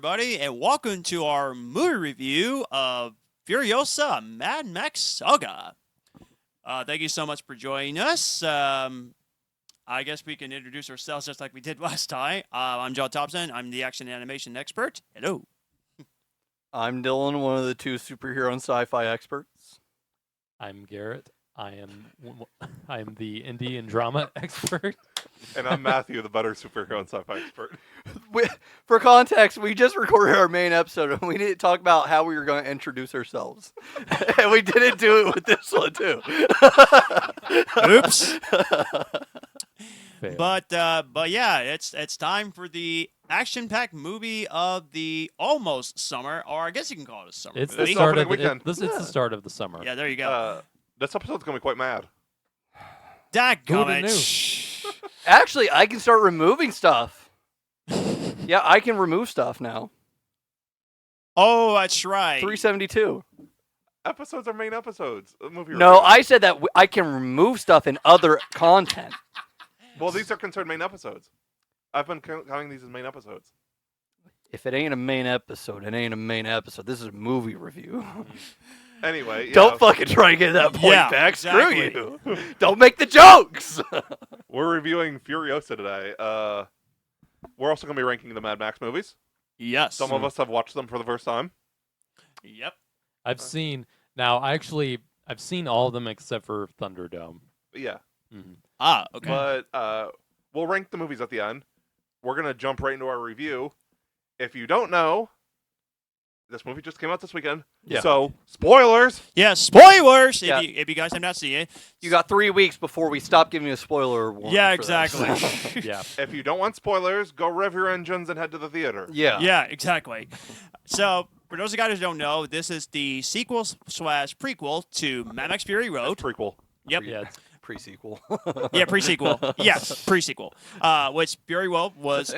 everybody, and welcome to our movie review of Furiosa, Mad Max Saga. Thank you so much for joining us. I guess we can introduce ourselves just like we did last time. I'm John Thompson. I'm the action animation expert. Hello. I'm Dyllan, one of the two superhero and sci-fi experts. I'm Garrett. I am the indie and drama expert. And I'm Matthew, the better superhero and sci-fi expert. For context, we just recorded our main episode, and we didn't talk about how we were going to introduce ourselves. And we didn't do it with this one, too. Oops. Fail. But yeah, it's time for the action-packed movie of the almost summer, or I guess you can call it a summer It's movie. the start of opening weekend. it's the start of the summer. Yeah, there you go. This episode's going to be quite mad. Dadgummit. Actually, I can start removing stuff. Yeah, I can remove stuff now. Oh, that's right. 372. Episodes are main episodes. Movie No, review. I said that I can remove stuff in other content. Well, these are considered main episodes. I've been counting these as main episodes. If it ain't a main episode, it ain't a main episode. This is a movie review. Anyway, yeah, Don't fucking try to get that point Yeah, back. exactly. Screw you. Don't make the jokes. we're reviewing Furiosa today. We're also going to be ranking the Mad Max movies. Yes. Some of us have watched them for the first time. Yep. I've seen I've seen all of them except for Thunderdome. Yeah. Mhm. Ah, okay. But we'll rank the movies at the end. We're going to jump right into our review. If you don't know, this movie just came out this weekend. Yeah. So, spoilers! Yeah, spoilers Yeah. if you guys have not seen it. You got 3 weeks before we stop giving you a spoiler warning. Yeah, for this. exactly. Yeah. If you don't want spoilers, go rev your engines and head to the theater. Yeah. Yeah, exactly. So, for those of you guys who don't know, this is the sequel / prequel to Mad Max Fury Road. Prequel. Yep. Yeah. Pre-sequel. Yeah, pre-sequel. Yes, pre-sequel. Which Fury Road was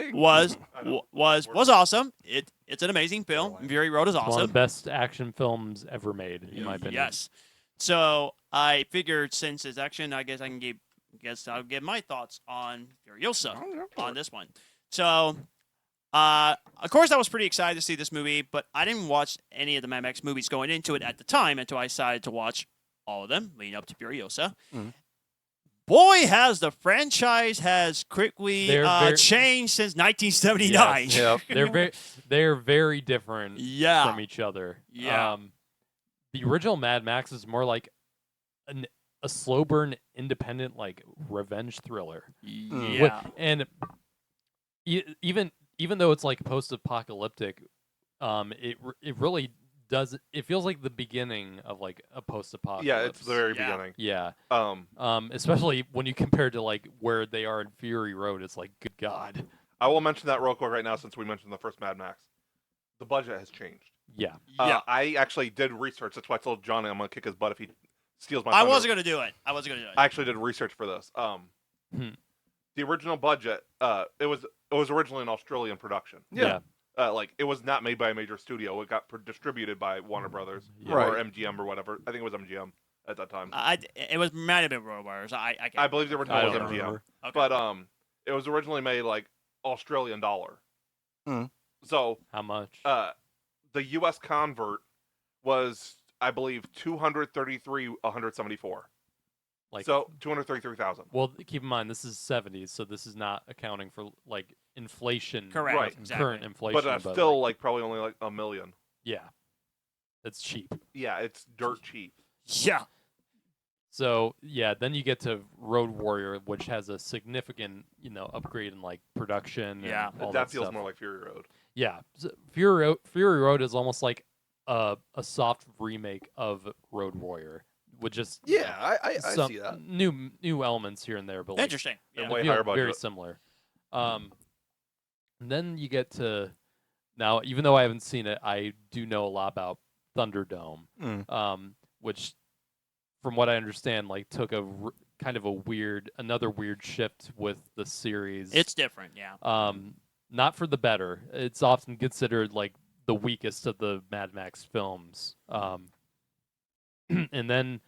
awesome. It's an amazing film. Fury Road is One of awesome. the best action films ever made, in my opinion. Yes. So I figured since it's action, I guess I'll give my thoughts on Furiosa on this one. So, of course, I was pretty excited to see this movie, but I didn't watch any of the Mad Max movies going into it at the time until I decided to watch all of them leading up to Furiosa. Mhm. Boy, has the franchise has quickly They're changed since 1979. Yes. Yep. They're very different Yeah. from each other. Yeah. The original Mad Max is more like a slow burn, independent, like revenge thriller. Yeah. And even though it's like post-apocalyptic, it really does. It feels like the beginning of like a post-apocalypse. Yeah, it's the very Yeah. beginning. Yeah. Um, Especially when you compare to like where they are in Fury Road, it's like, good God. I will mention that real quick right now since we mentioned the first Mad Max. The budget has changed. Yeah. Yeah. I actually did research. That's why I told Johnny I'm going to kick his butt if he steals my I thunder. wasn't going to do it. I actually did research for this. The original budget, it was originally an Australian production. Yeah. Like, it was not made by a major studio. It got distributed by Warner Brothers Yeah. or Right. MGM or whatever. I think it was MGM at that time. It was might have been Road Warriors. I can't I believe the original I was don't MGM. remember. Okay. But it was originally made like Australian dollar. Mm. So How much? the U.S. convert was, I believe, 174. Like, So 233,000. well, keep in mind this is 70s, so this is not accounting for like inflation. Correct. Right. Exactly. Current inflation. But that's still like probably only like $1 million. yeah, it's cheap. Yeah, it's dirt cheap. Yeah. So yeah, then you get to Road Warrior, which has a significant, upgrade in like production. Yeah. and all That that feels stuff. more like Fury Road. Yeah, so Fury Road is almost like a soft remake of Road Warrior, with just I some see that. new elements here and there, but like, Interesting. And Yeah. way feel higher very budget. similar. And then you get to now, even though I haven't seen it, I do know a lot about Thunderdome, which, from what I understand, like took kind of another weird shift with the series. It's different. Yeah. Not for the better. It's often considered like the weakest of the Mad Max films. And then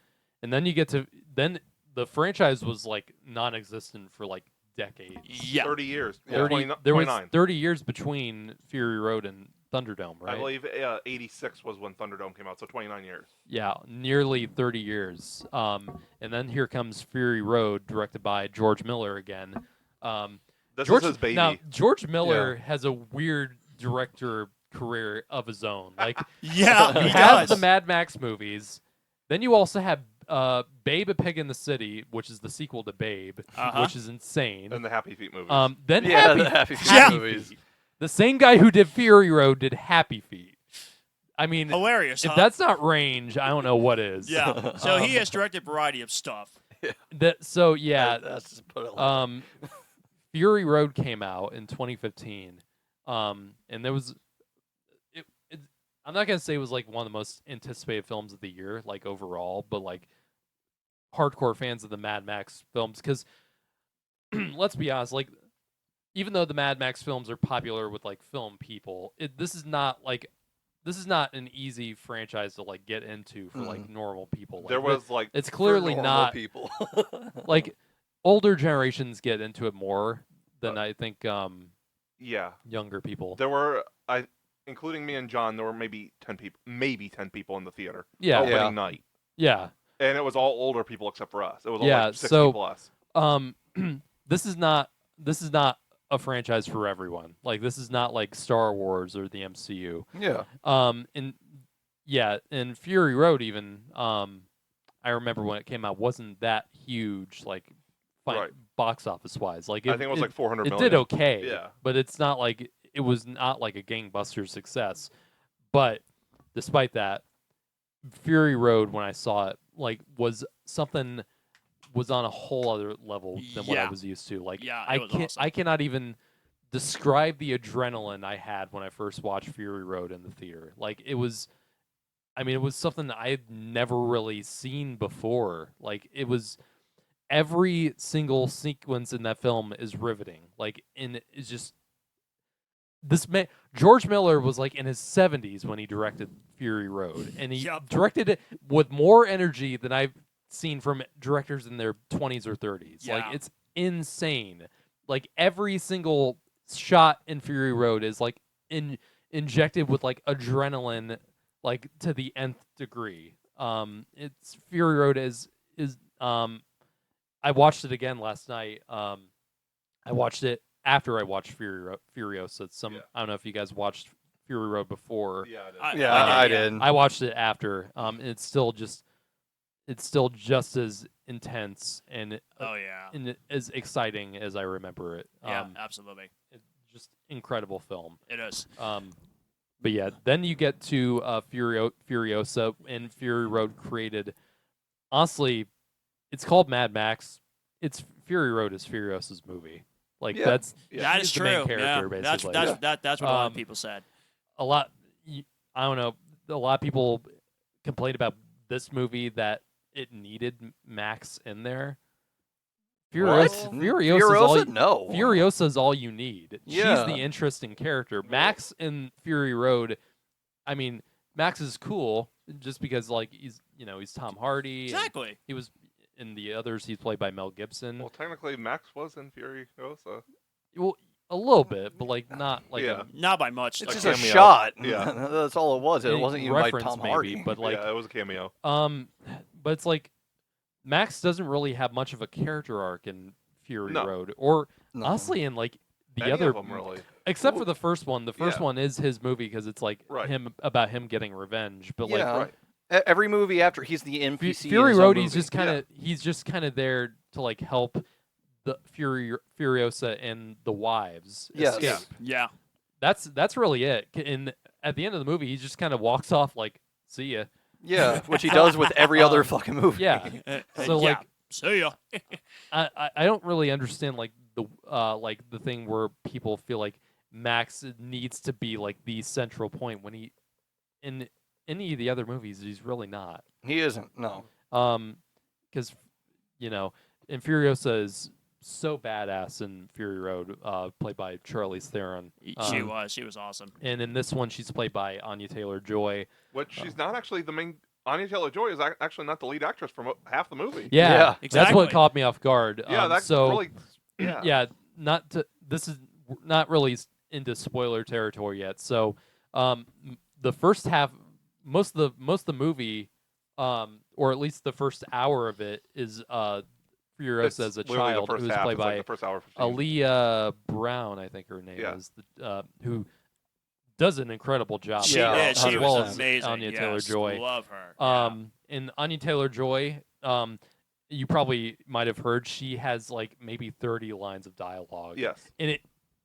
you get to the franchise was like non-existent for like decades. Yeah. 30 years. Yeah. 30 there was 29. 30 years between Fury Road and Thunderdome, right? I believe 86 was when Thunderdome came out, so 29 years. Yeah, nearly 30 years. And then here comes Fury Road, directed by George Miller again. This George, is his baby. Now, George Miller has a weird director career of his own. Like, Yeah, you he have does. the Mad Max movies, then you also have Babe, a Pig in the City, which is the sequel to Babe, which is insane. And the Happy Feet movies. Then Yeah, Happy, the Happy Feet Happy movies. Feet. The same guy who did Fury Road did Happy Feet. I mean, Hilarious, if huh? that's not range, I don't know what is. Yeah. So he has directed a variety of stuff. So yeah, That's just put it like Fury Road came out in 2015, and there was. I'm not gonna say it was like one of the most anticipated films of the year, like overall, but like hardcore fans of the Mad Max films, because let's be honest, like even though the Mad Max films are popular with like film people, this is not an easy franchise to like get into for like normal people. Like, there was like it's clearly for normal not people. like older generations get into it more than I think yeah. younger people. There were including me and John, there were maybe 10 people in the theater. Yeah. Opening night. Yeah. And it was all older people except for us. It was all Yeah, like 60 so- plus. This is not a franchise for everyone. Like this is not like Star Wars or the MCU. Yeah. And Fury Road even I remember when it came out wasn't that huge like Right. box office wise. Like I think it was like 400 it million. did okay. Yeah. But it's not like it was not like a gangbuster success. But despite that, Fury Road when I saw it like was on a whole other level than what I Yeah. was used to. Like Yeah, I it was can't awesome. I cannot even describe the adrenaline I had when I first watched Fury Road in the theater. Like it was something I had never really seen before. Like it was every single sequence in that film is riveting. Like and it's just George Miller was like in his 70s when he directed Fury Road, and he Yup. directed it with more energy than I've seen from directors in their 20s or 30s. Yeah. Like it's insane. Like every single shot in Fury Road is like injected with like adrenaline, like to the nth degree. It's Fury Road is I watched it again last night. I watched it after I watched Furiosa. I don't know if you guys watched Fury Road before. Yeah, it is. Yeah, I I did, did. I watched it after. And it's still just as intense and Oh yeah. and as exciting as I remember it. Yeah, absolutely. It's just incredible film. It is. But yeah, then you get to Furiosa, and Fury Road created. Honestly, it's called Mad Max. It's Fury Road is Furiosa's movie. Like Yeah. that's That he's is the true. main character, Yeah. basically. That's what a lot of people said. A lot. I don't know. A lot of people complained about this movie that it needed Max in there. Furiosa is all you need. Yeah. She's the interesting character. Max in Fury Road, I mean, Max is cool just because like he's Tom Hardy. and Exactly. He was in the others. He's played by Mel Gibson. Well, technically, Max was in Furiosa. Well, a little bit, but like not like Yeah. Not by much. It's though. just a cameo. shot. Yeah. That's all it was. It any wasn't even by reference Tom maybe, Hardy. but like yeah, it was a cameo. but it's like Max doesn't really have much of a character arc in Fury No. Road, or No. honestly, in like the Any other of them, really. except for the first one. The first Yeah. one is his movie because it's like Right. about him getting revenge. But like Yeah. Right. Every movie after he's the NPC. in Fury his own Road, movie. he's just kind of there to like help the Furiosa and the wives Yes. escape. Yeah. That's really it. And at the end of the movie, he just kind of walks off like, "See ya." Yeah, which he does with every other fucking movie. Yeah. So yeah. like, See ya. I don't really understand like the thing where people feel like Max needs to be like the central point when he in any of the other movies he's really not. He isn't. No. Because and Furiosa is so badass in Fury Road, played by Charlize Theron. She was awesome. And in this one, she's played by Anya Taylor-Joy. Which she's not actually the main. Anya Taylor-Joy is actually not the lead actress for half the movie. Yeah, Yeah. that's what Exactly. caught me off guard. Yeah, that's so really. Yeah. yeah, this is not really into spoiler territory yet. So The first half, most of the movie, or at least the first hour of it, is Furiosa It's as a literally child, the first who's half. played It's by like the first hour. 15. Aaliyah Brown, I think her name Yeah. is, who does an incredible job. She Yeah, did. She as well was as amazing. Anya yes, Taylor-Joy. Love her. Yeah. And Anya Taylor-Joy, you probably might have heard, she has like maybe 30 lines of dialogue. Yes. And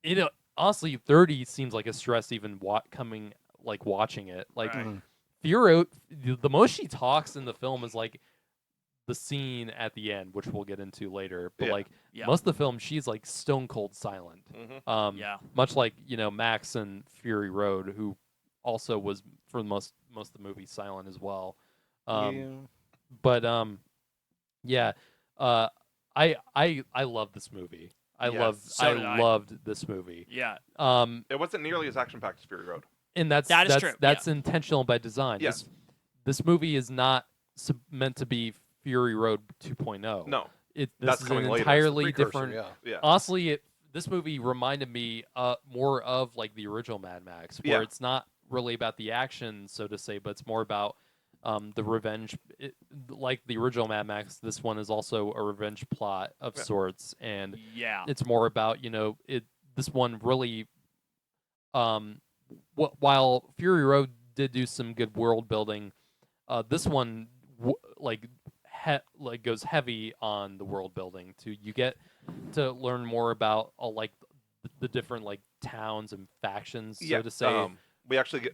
it honestly, 30 seems like a stress even watching it. Like Right. Furo, the most she talks in the film is like the scene at the end, which we'll get into later. But Yeah. like Yeah. most of the film, she's like stone cold silent. Mm-hmm. Yeah. Much like Max and Fury Road, who also was for most of the movie silent as well. But yeah, I love this movie. I Yes. So did I. loved this movie. Yeah. It wasn't nearly as action-packed as Fury Road. And that's That is true, That's intentional by design. Yes. This movie is not meant to be Fury Road 2.0. No. This That's is coming an later. entirely Precursor, different. Yeah. Yeah. Honestly, this movie reminded me more of like the original Mad Max, where Yeah. it's not really about the action, so to say, but it's more about the revenge. Like the original Mad Max, this one is also a revenge plot of sorts, and Yeah. it's more about this one really. While Fury Road did do some good world building, this one goes heavy on the world building. You get to learn more about like the different like towns and factions, so to say. We actually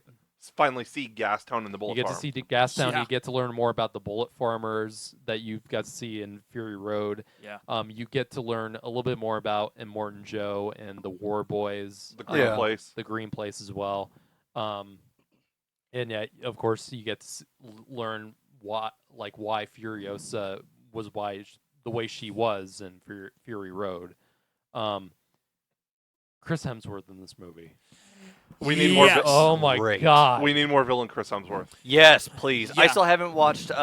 finally see Gastown in the Bullet You get Farm. to see Gastown. Yeah. You get to learn more about the bullet farmers that you've got to see in Fury Road. Yeah. You get to learn a little bit more about Immortan Joe and the War Boys. the Green Yeah. Place. The Green Place as well. And yeah, of course, you get to learn why Furiosa was the way she was in Fury Road. Chris Hemsworth in this movie. We need more. Yes. Oh my Great. god! We need more villain Chris Hemsworth. Yes, please. I Yeah. still haven't watched the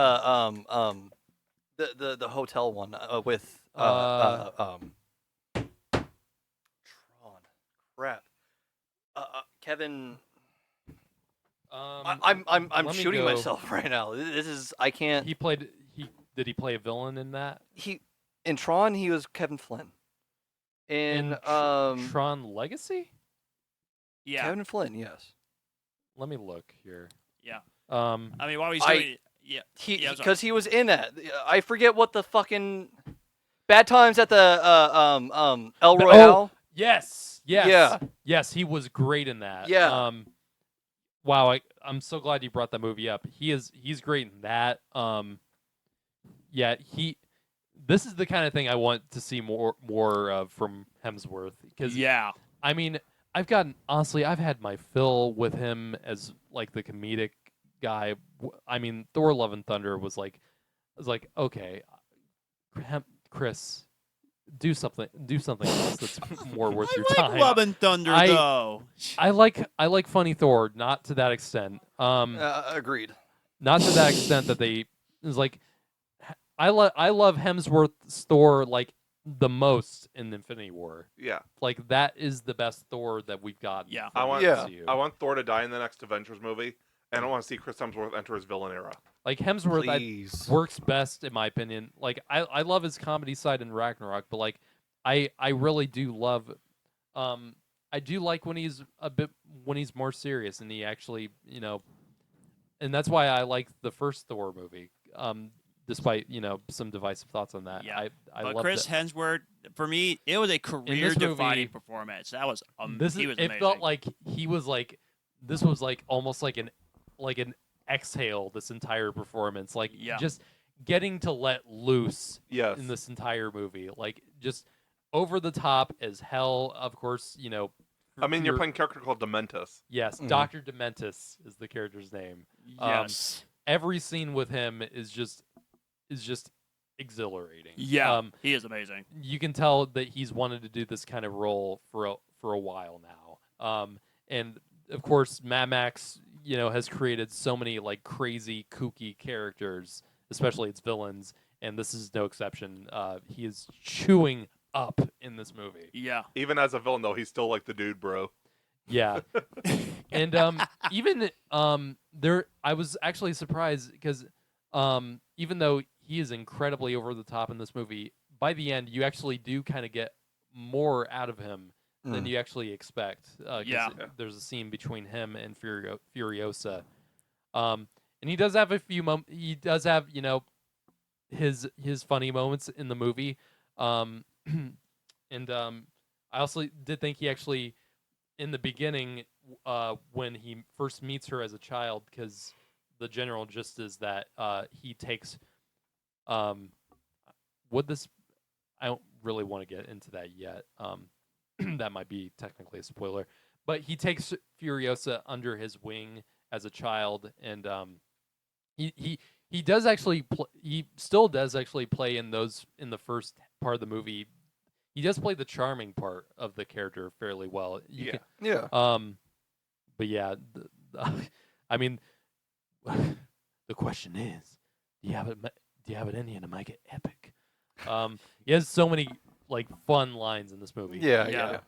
hotel one with Tron. Crap. Kevin. I'm let me shooting go. myself right now. This is I can't. Did he play a villain in that? In Tron he was Kevin Flynn. In Tron Legacy? Yeah. Kevin Flynn, yes. Let me look here. Yeah. I I mean, while he's I- doing it, yeah. Yeah, I'm sorry. Because he was in that. I forget what the fucking Bad Times at the El Royale. yes. Yeah. Yes, he was great in that. Yeah. Wow, I'm so glad you brought that movie up. He's great in that. Yeah, this is the kind of thing I want to see more of from Hemsworth, because Yeah. I mean, I've had my fill with him as like the comedic guy. I mean, Thor: Love and Thunder was like, okay, Chris, do something else that's more worth your I like time. Love and Thunder, though. I like funny Thor, not to that extent. Agreed. Not to that extent that they is like. I love Hemsworth's Thor like the most in Infinity War. Yeah. Like that is the best Thor that we've got. Yeah. I want. MCU. I want Thor to die in the next Avengers movie, and I want to see Chris Hemsworth enter his villain era. Like Hemsworth Please. works best in my opinion. Like I love his comedy side in Ragnarok, but like I really do love I do like when he's more serious and he actually, and that's why I like the first Thor movie. Despite, some divisive thoughts on that. Yeah. I But love Chris Hemsworth, for me, it was a career-defining movie- performance. That was This he is was it amazing. felt like he was like this was like almost like an exhale this entire performance. Like Yeah. just getting to let loose Yes. in this entire movie. Like just over the top as hell, of course, I mean, you're playing a character called Dementus. Yes, Mhm. Dr. Dementus is the character's name. yes. Every scene with him is just exhilarating. Yeah. He is amazing. You can tell that he's wanted to do this kind of role for a while now. And of course, Mad Max, has created so many like crazy, kooky characters, especially its villains, and this is no exception. He is chewing up in this movie. Yeah. Even as a villain, though, he's still like the dude, bro. Yeah. And even there, I was actually surprised because even though he is incredibly over the top in this movie, by the end you actually do kind of get more out of him than you actually expect. 'Cause Yeah. there's a scene between him and Furiosa, and he does have a few he does have his funny moments in the movie, and I also did think he actually in the beginning when he first meets her as a child, because the general gist is that he takes would this I don't really want to get into that yet. That might be technically a spoiler, but he takes Furiosa under his wing as a child, and he does actually he still does actually play in the first part of the movie. He does play the charming part of the character fairly well. Yeah. But yeah, I mean, the question is, do you have it in you to make it epic? He has so many like fun lines in this movie. Yeah.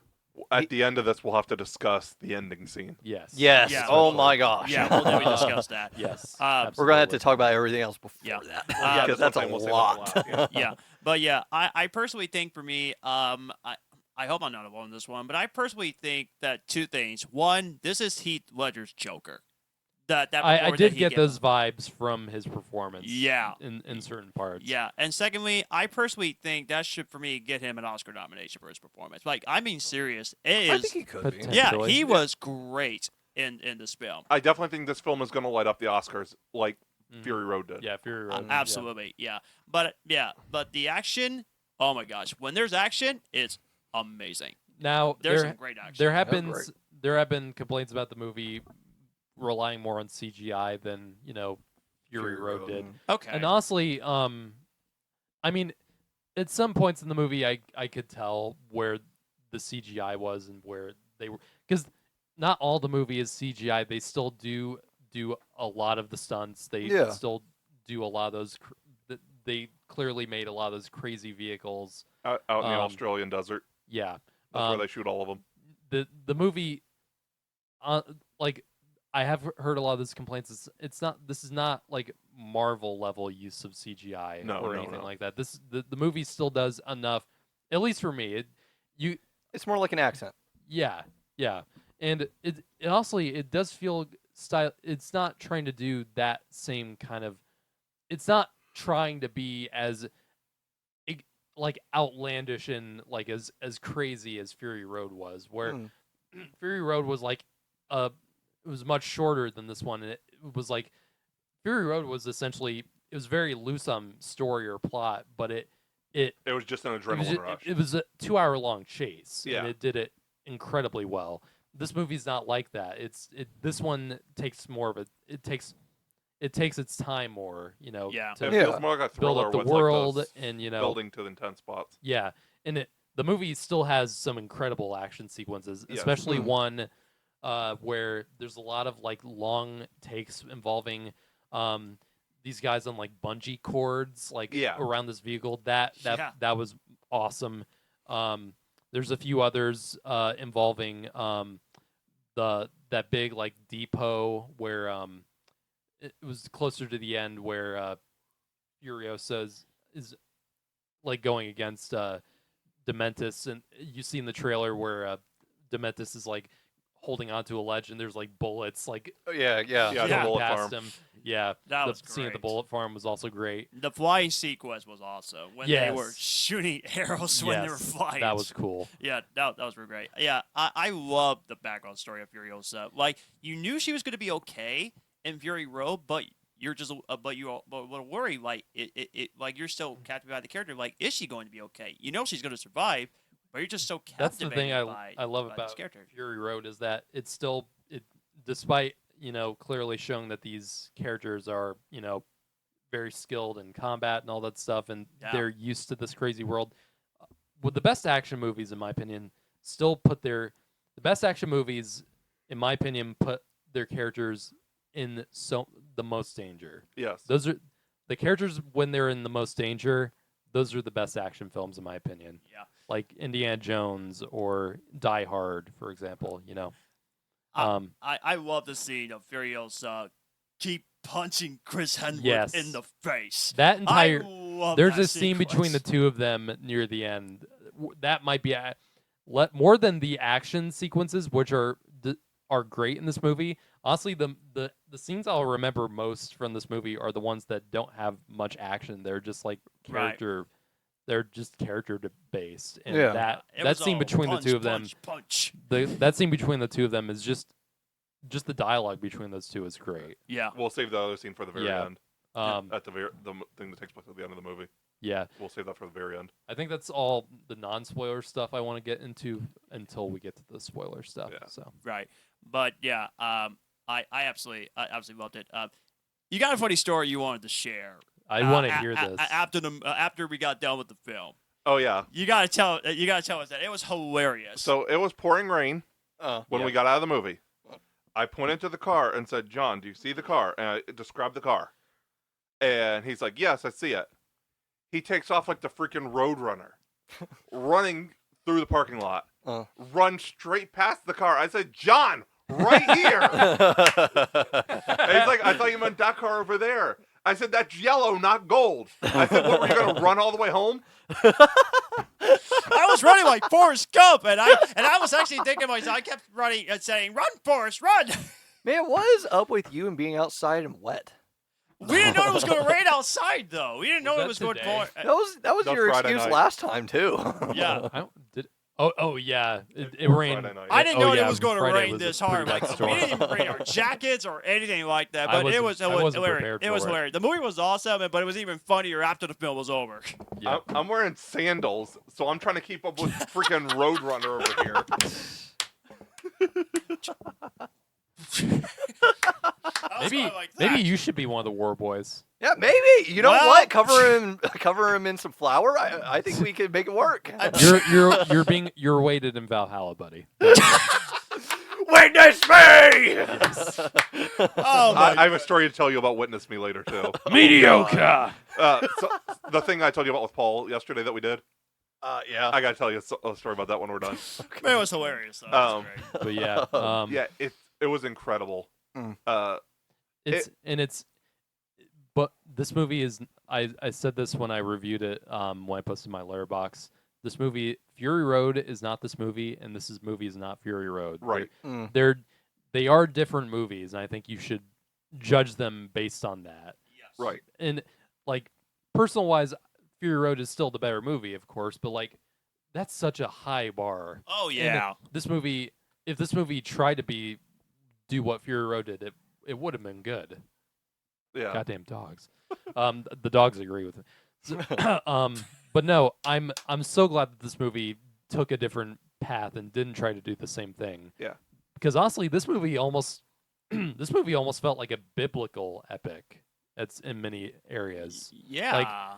At the end of this, we'll have to discuss the ending scene. Yes. Yes. Yeah. Oh my gosh. Yeah, we'll definitely discuss that. Yes. We're gonna have to talk about everything else before Yeah. that Yeah, because that's a something we'll save lot. up for last, Yeah, but yeah, I personally think for me, I hope I'm not alone in this one, but I personally think that two things. One, this is Heath Ledger's Joker. That I performance did that he get gave those him. vibes from his performance. Yeah. In certain parts. Yeah, and secondly, I personally think that should, for me, get him an Oscar nomination for his performance. Like, I mean, serious. It is. I think he could be. Potential. Yeah, Potentially. he was great in this film. I definitely think this film is going to light up the Oscars like Mhm. Fury Road did. Yeah, Fury Road. Absolutely, yeah. But the action, oh my gosh, when there's action, it's amazing. Now There's some great action. there have That's been great. there have been complaints about the movie relying more on CGI than Fury Road did. Okay. And honestly, I mean, at some points in the movie, I could tell where the CGI was and where they were, because not all the movie is CGI. They still do a lot of the stunts. They Yeah. still do a lot of those. They clearly made a lot of those crazy vehicles. Out in the Australian desert. Yeah, That's where they shoot all of them. the movie, like I have heard a lot of these complaints. This is not like Marvel level use of CGI or anything like that. The movie still does enough, at least for me. It's more like an accent. Yeah, and it honestly it does feel style. It's not trying to do that same kind of. It's not trying to be as like outlandish and like as crazy as Fury Road was, where Fury Road was like it was much shorter than this one, and it was like Fury Road was essentially it was very loose on story or plot, but it was just an adrenaline rush. It was a 2-hour long chase, Yeah. and it did it incredibly well. This movie's not like that. This one takes more of it takes its time more, Yeah. to It feels more like a build thriller up the with world like and building to the intense spots. yeah, and the movie still has some incredible action sequences, Yes. especially one where there's a lot of like long takes involving these guys on like bungee cords like around this vehicle. That was awesome. There's a few others involving that big like depot where it was closer to the end where Furiosa is like going against Dementis, and you see in the trailer where Dementis is like holding onto a ledge and there's like bullets like Yeah. the bullet past farm. him. Yeah, That the was scene at the great. bullet farm was also great. The flying sequence was awesome when they were Yes. shooting arrows when they were Yes, flying. that was cool. Yeah, that was really great. Yeah, I love the background story of Furiosa. Like, you knew she was going to be okay in Fury Road, but you're just but worry like it like you're so captivated by the character. Like, is she going to be okay? You know she's going to survive, but you're just so That's the captivated thing by I love by this about character. Fury Road is that it's still despite clearly showing that these characters are very skilled in combat and all that stuff, and Yeah. they're used to this crazy world. With the best action movies, in my opinion, still put the best action movies, in my opinion, put their characters in the most danger. Yes. Those are the characters when they're in the most danger. Those are the best action films, in my opinion. Yeah. Like Indiana Jones or Die Hard, for example. I love the scene of Furiosa keep punching Chris Hemsworth Yes. in the face. That entire I love there's that a scene between the sequence. two of them near the end. That might be more than the action sequences, which are great in this movie. Honestly, the scenes I'll remember most from this movie are the ones that don't have much action. They're just like character. They're just character based, and Yeah. that scene between punch, the two of them, punch. that scene between the two of them is just the dialogue between those two is great. Yeah. We'll save the other scene for the very Yeah. end. At the thing that takes place at the end of the movie. Yeah, We'll save that for the very end. I think that's all the non-spoiler stuff I want to get into until we get to the spoiler stuff. Yeah. So Right. But yeah, I absolutely loved it. You got a funny story you wanted to share. I want to hear this. After we got done with the film. Oh yeah. You gotta tell us that it was hilarious. So it was pouring rain when we got out of the movie. I pointed to the car and said, "John, do you see the car?" And I described the car. And he's like, "Yes, I see it." He takes off like the freaking Roadrunner, running through the parking lot, run straight past the car. I said, "John, right here." And he's like, "I thought you meant that car over there." I said, "That's yellow, not gold." I said, "What, were you going to run all the way home?" I was running like Forrest Gump, and I was actually thinking to myself, I kept running and saying, "Run, Forrest, run!" Man, what is up with you and being outside and wet? We didn't know it was going to rain outside, though. We didn't know Was it was that going to. today? That was That's your Friday excuse night. last time too. Yeah. I don't, did oh yeah, it rained. Friday night. I didn't know yeah, it was going to Friday rain was a this pretty hard. bad Like, storm. we didn't even bring our jackets or anything like that. I But it was wasn't hilarious. prepared It was for it. hilarious. The movie was awesome, but it was even funnier after the film was over. Yeah. I'm wearing sandals, so I'm trying to keep up with freaking Roadrunner over here. Maybe you should be one of the war boys. Yeah, maybe. You know Well- what? Cover him in some flour. I think we could make it work. You're weighted in Valhalla, buddy. Witness me! Oh my! I have a story to tell you about Witness Me later, too. Mediocre. So the thing I told you about with Paul yesterday that we did, Yeah. I got to tell you a story about that when we're done. It was hilarious. Though. It was great. But yeah, Yeah, it was incredible. But this movie is. I said this when I reviewed it. When I posted my letterbox. This movie, Fury Road, is not this movie, and this movie is not Fury Road. Right. They are different movies, and I think you should judge them based on that. Yes. Right. And like personal wise, Fury Road is still the better movie, of course, but like that's such a high bar. Oh And yeah. this movie, if this movie tried to do what Fury Road did, it would have been good. Yeah. Goddamn dogs. The dogs agree with it. So, but no, I'm so glad that this movie took a different path and didn't try to do the same thing. Yeah. Because honestly, this movie almost felt like a biblical epic. It's in many areas. Yeah.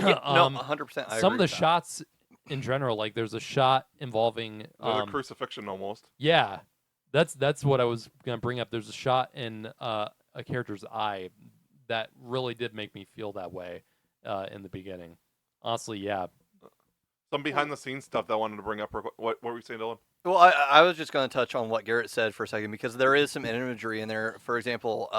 No, 100%. Some of the shots in general, like there's a shot involving The crucifixion almost. yeah, that's what I was gonna bring up. There's a shot in a character's eye that really did make me feel that way in the beginning. Honestly, yeah. Some behind the scenes stuff that I wanted to bring up. What were you saying, Dyllan? Well, I was just going to touch on what Garrett said for a second because there is some imagery in there. For example,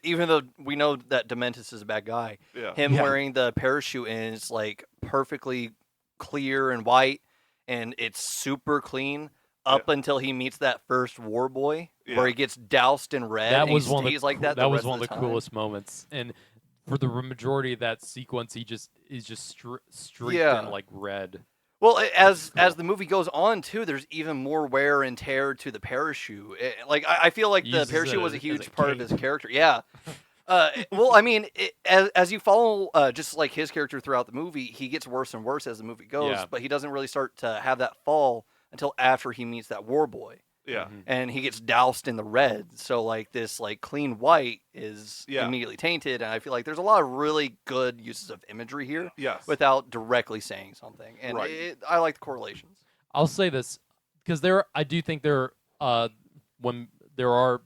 even though we know that Dementus is a bad guy, Yeah. him Yeah. wearing the parachute and it's like perfectly clear and white, and it's super clean up until he meets that first war boy where he gets doused in red. That and was he one of stays the like that. that was rest one of the time. coolest moments. And for the majority of that sequence, he just is just streaked Yeah. in like red. Well, as cool. the movie goes on too, there's even more wear and tear to the parachute. I feel like the Uses parachute it was a as huge a part of his cape. character. Yeah. Well, I mean, as you follow just like his character throughout the movie, he gets worse and worse as the movie goes. Yeah. But he doesn't really start to have that fall until after he meets that war boy, Yeah. Mhm. and he gets doused in the red. So like this like clean white is Yeah. immediately tainted, and I feel like there's a lot of really good uses of imagery here Yes. without directly saying something, and Right. I like the correlations. I'll say this because I do think when there are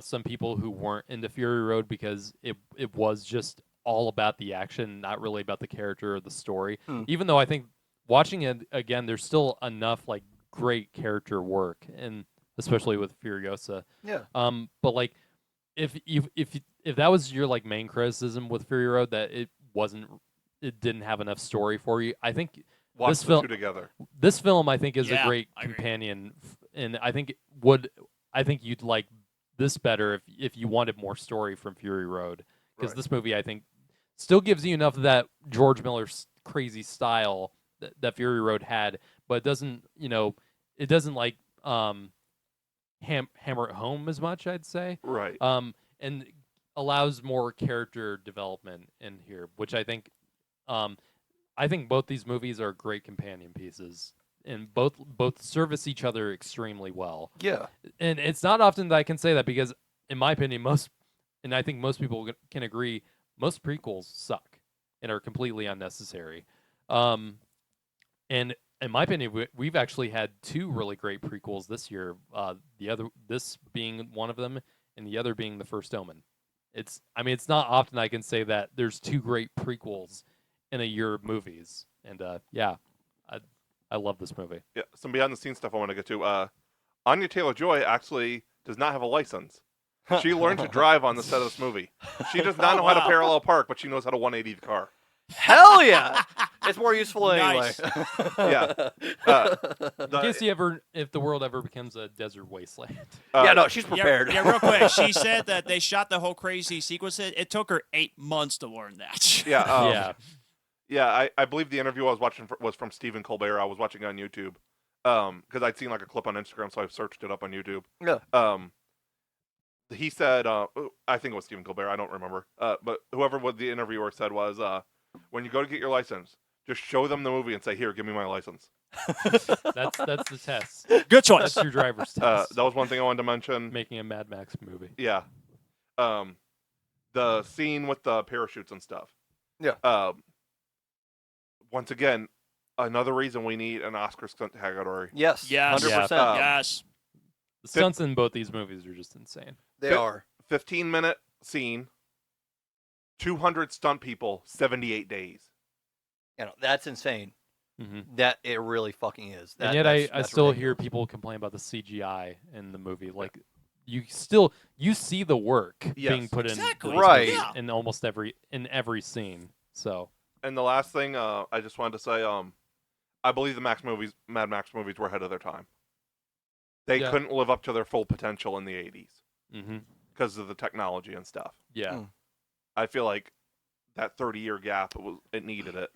some people who weren't into Fury Road because it was just all about the action, not really about the character or the story. Even though I think watching it again, there's still enough like great character work, and especially with Furiosa. Yeah. But like, if that was your like main criticism with Fury Road, that it didn't have enough story for you, I think Watch this the film two together. This film, I think, is Yeah, a great I agree. companion, and I think you'd like this better if you wanted more story from Fury Road, because Right. this movie, I think, still gives you enough of that George Miller's crazy style that Fury Road had, but it doesn't like hammer it home as much, I'd say. Right. And allows more character development in here, which I think both these movies are great companion pieces, and both service each other extremely well. Yeah. And it's not often that I can say that, because in my opinion, and I think most people can agree, most prequels suck and are completely unnecessary. And in my opinion, we've actually had two really great prequels this year. This being one of them, and the other being The First Omen. It's not often I can say that there's two great prequels in a year of movies. And I love this movie. Yeah. Some behind the scenes stuff I want to get to. Anya Taylor-Joy actually does not have a license. She learned to drive on the set of this movie. She does not know how to parallel park, but she knows how to 180 the car. Hell yeah! It's more useful anyway. Nice. Yeah. In case if the world ever becomes a desert wasteland. Yeah, no, she's prepared. Yeah, real quick. She said that they shot the whole crazy sequence. It took her 8 months to learn that. Yeah. Yeah, I believe the interview I was watching was from Stephen Colbert. I was watching it on YouTube because I'd seen like a clip on Instagram, so I searched it up on YouTube. Yeah. He said, I think it was Stephen Colbert. I don't remember. But what the interviewer said was, when you go to get your license, just show them the movie and say, "Here, give me my license." That's the test. Good choice. That's your driver's test. That was one thing I wanted to mention. Making a Mad Max movie. Yeah. The scene with the parachutes and stuff. Yeah. Once again, another reason we need an Oscar stunt category. Yes. Yes. 100%. Yes. The stunts in both these movies are just insane. They are. 15-minute scene. 200 stunt people, 78 days. You know, that's insane. Mm-hmm. That it really fucking is. And yet I still hear people complain about the CGI in the movie. Like, you see the work being put in right in almost every scene. So. And the last thing I just wanted to say, I believe the Mad Max movies were ahead of their time. They couldn't live up to their full potential in the 80s because of the technology and stuff. Yeah. I feel like that 30-year gap, it needed it.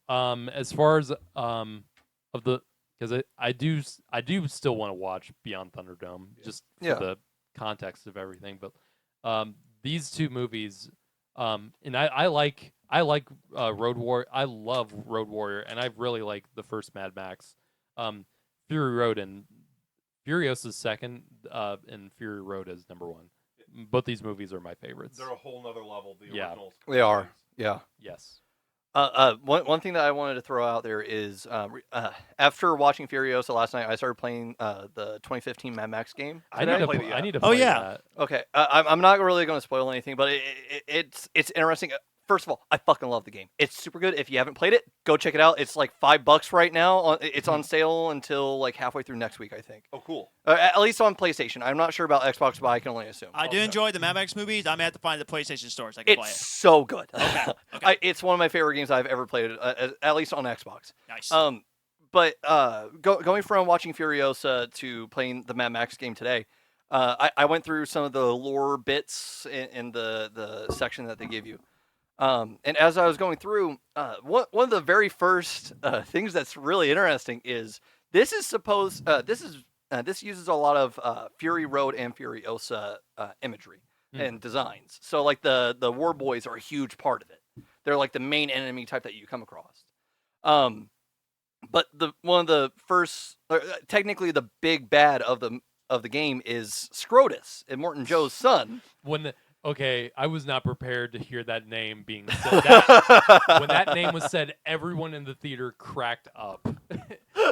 As far as because I do still want to watch Beyond Thunderdome just for the context of everything, but these two movies, and I like Road Warrior. I love Road Warrior, and I really like the first Mad Max. Fury Road and Furiosa is second, and Fury Road is number one. Both these movies are my favorites. They're a whole nother level. The originals. They are. Yeah. Yes. One thing that I wanted to throw out there is after watching Furiosa last night, I started playing the 2015 Mad Max game. I need to play that. Okay. I'm not really going to spoil anything, but it's interesting. First of all, I fucking love the game. It's super good. If you haven't played it, go check it out. It's like $5 right now. It's on sale until like halfway through next week, I think. Oh, cool. At least on PlayStation. I'm not sure about Xbox, but I can only assume. I do enjoy the Mad Max movies. I'm going to have to find the PlayStation stores I can play it. It's so good. Okay. It's one of my favorite games I've ever played, at least on Xbox. Nice. But going from watching Furiosa to playing the Mad Max game today, I went through some of the lore bits in the section that they give you. And as I was going through, one of the very first things that's really interesting is this uses a lot of Fury Road and Furiosa imagery and designs. So like the War Boys are a huge part of it. They're like the main enemy type that you come across. But one of the first, technically the big bad of the game is Scrotus, and Morton Joe's son. Okay, I was not prepared to hear that name being said. When that name was said, everyone in the theater cracked up.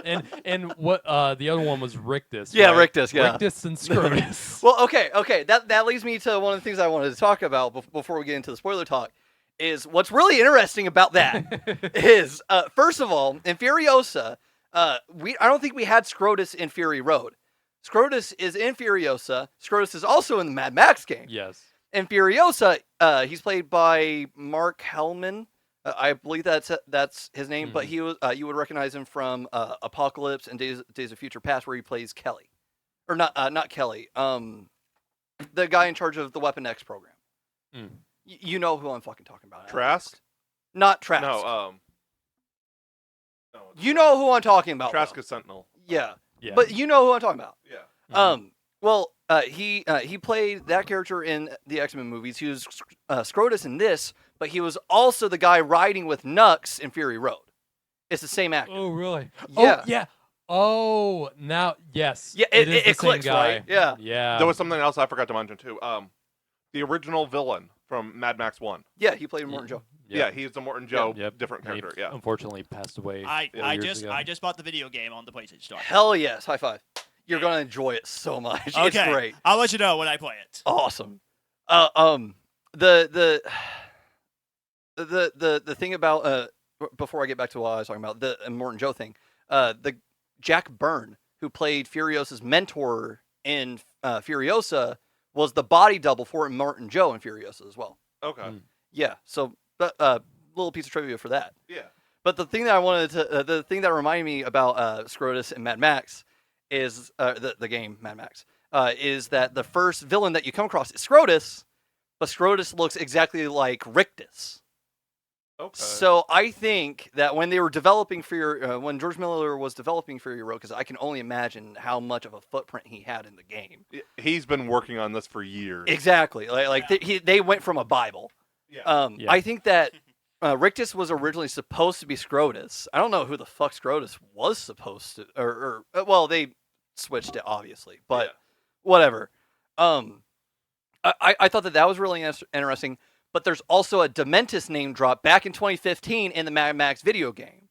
and what the other one was Rictus. Yeah, right? Rictus. Yeah, Rictus and Scrotus. Well, okay. That leads me to one of the things I wanted to talk about before we get into the spoiler talk. Is what's really interesting about that is first of all, in Furiosa, I don't think we had Scrotus in Fury Road. Scrotus is in Furiosa. Scrotus is also in the Mad Max game. Yes. In Furiosa, he's played by Mark Hellman. I believe that's his name, but he was you would recognize him from Apocalypse and Days of Future Past, where he plays Kelly, or not Kelly, the guy in charge of the Weapon X program. You know who I'm fucking talking about? Trask? Not Trask. No. You know who I'm talking about. Trask is Sentinel. Yeah. Yeah. But you know who I'm talking about. Yeah. Well, he played that character in the X-Men movies. He was Scrotus in this, but he was also the guy riding with Nux in Fury Road. It's the same actor. Oh, really? Yeah. Oh, yeah. Oh, now, yes. Yeah, it is it the clicks, same guy. right? Yeah. Yeah. There was something else I forgot to mention too. The original villain from Mad Max 1. Yeah, he played Morton Joe. Yeah, he's the Morton Joe, Yep. different And he character. Yeah. unfortunately passed away. I years ago. just bought the video game on the PlayStation Store. Hell yes, high five. You're gonna enjoy it so much. It's Okay, great. I'll let you know when I play it. Awesome. The thing about before I get back to what I was talking about, the Morton Joe thing, the Jack Byrne, who played Furiosa's mentor in Furiosa, was the body double for Morton Joe in Furiosa as well. Okay. Yeah, so little piece of trivia for that. Yeah. But the thing that I wanted to, the thing that reminded me about Scrotus and Mad Max is the game Mad Max is that the first villain that you come across is Scrotus, but Scrotus looks exactly like Rictus. Okay. So I think that when they were developing when George Miller was developing Fury Road, because I can only imagine how much of a footprint he had in the game. He's been working on this for years. Exactly, they went from a Bible. Yeah. I think that Rictus was originally supposed to be Scrotus. I don't know who the fuck Scrotus was supposed to, or well, they switched it obviously, but whatever. I thought that was really interesting. But there's also a Dementus name drop back in 2015 in the Mad Max video game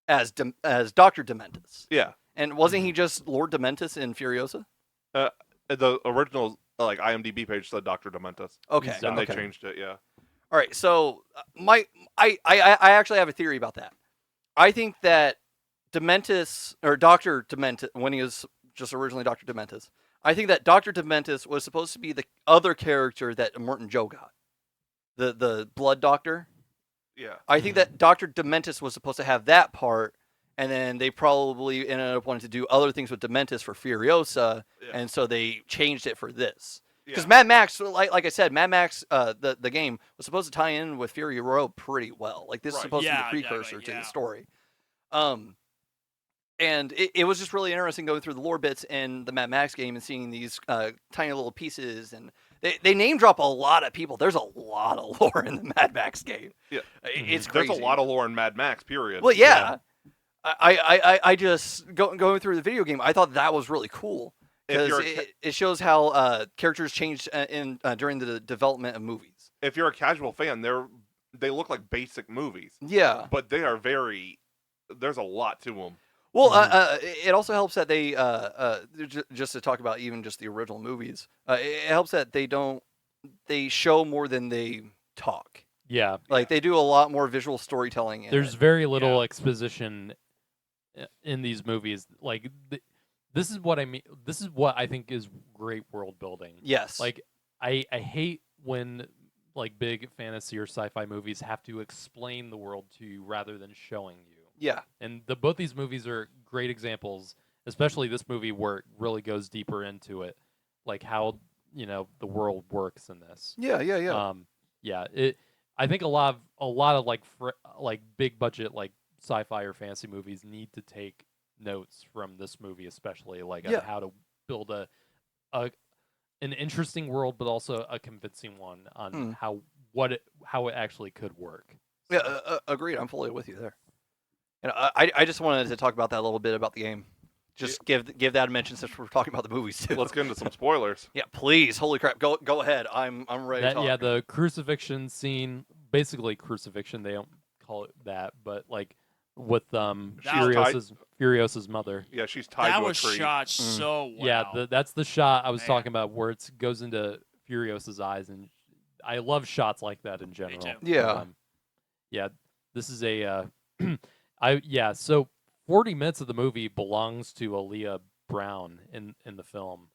as Dr. Dementus. Yeah. And wasn't he just Lord Dementus in Furiosa? The original IMDb page said Dr. Dementus. Okay. And they changed it. Yeah. All right. So I actually have a theory about that. I think that Dementus or Dr. Dementus, when he was just originally Dr. Dementus, I think that Dr. Dementus was supposed to be the other character that Morton Joe got. The blood doctor. Yeah. I think that Dr. Dementus was supposed to have that part, and then they probably ended up wanting to do other things with Dementus for Furiosa, and so they changed it for this. Because Mad Max, like I said, Mad Max, the game, was supposed to tie in with Fury Road pretty well. Like, this is supposed to be the precursor to the story. And it was just really interesting going through the lore bits in the Mad Max game and seeing these tiny little pieces, and they name drop a lot of people. There's a lot of lore in the Mad Max game. Yeah, it's crazy. There's a lot of lore in Mad Max. Period. Well, yeah. I just going through the video game, I thought that was really cool because it shows how characters changed during the development of movies. If you're a casual fan, they look like basic movies. Yeah, but they are there's a lot to them. Well, it also helps that they, just to talk about even just the original movies, it helps that they show more than they talk. Yeah. Like, they do a lot more visual storytelling. There's very little exposition in these movies. Like, this is what I mean. This is what I think is great world building. Yes. Like, I hate when, like, big fantasy or sci-fi movies have to explain the world to you rather than showing you. Yeah. And both these movies are great examples, especially this movie where it really goes deeper into it, like how, the world works in this. Yeah. I think a lot of like big budget like sci-fi or fantasy movies need to take notes from this movie, especially on how to build an interesting world, but also a convincing one on how it actually could work. So. Yeah, agreed. I'm fully with you there. And I just wanted to talk about that a little bit about the game. Just give that a mention since we're talking about the movies too. Let's get into some spoilers. Yeah, please. Holy crap. Go ahead. I'm ready to talk. Yeah, the crucifixion scene, basically crucifixion, they don't call it that, but like with Furiosa's mother. Yeah, she's tied to a tree. That was shot so well. Yeah, that's the shot I was talking about where it goes into Furiosa's eyes, and I love shots like that in general. Me too. Yeah. This is a so 40 minutes of the movie belongs to Aaliyah Brown in the film,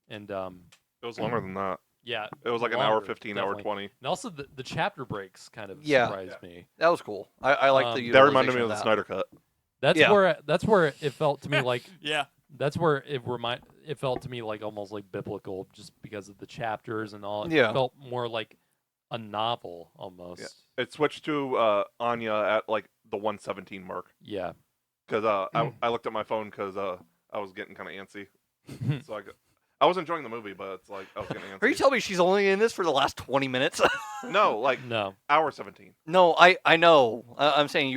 and It was longer than that. yeah, It was like an longer, hour 15, hour definitely. 20. And also the chapter breaks kind of Yeah. surprised me. That was cool. I like the That That reminded me utilization of the that. Snyder Cut. That's where it felt to me like Yeah. that's where it felt to me like almost like biblical just because of the chapters and all. It Yeah. felt more like a novel almost. Yeah. It switched to Anya at like the 117 mark. Yeah. Because I looked at my phone because I was getting kind of antsy. So I was enjoying the movie, but it's like I was getting antsy. Are you telling me she's only in this for the last 20 minutes? No, like No. hour 17. No, I know. I'm saying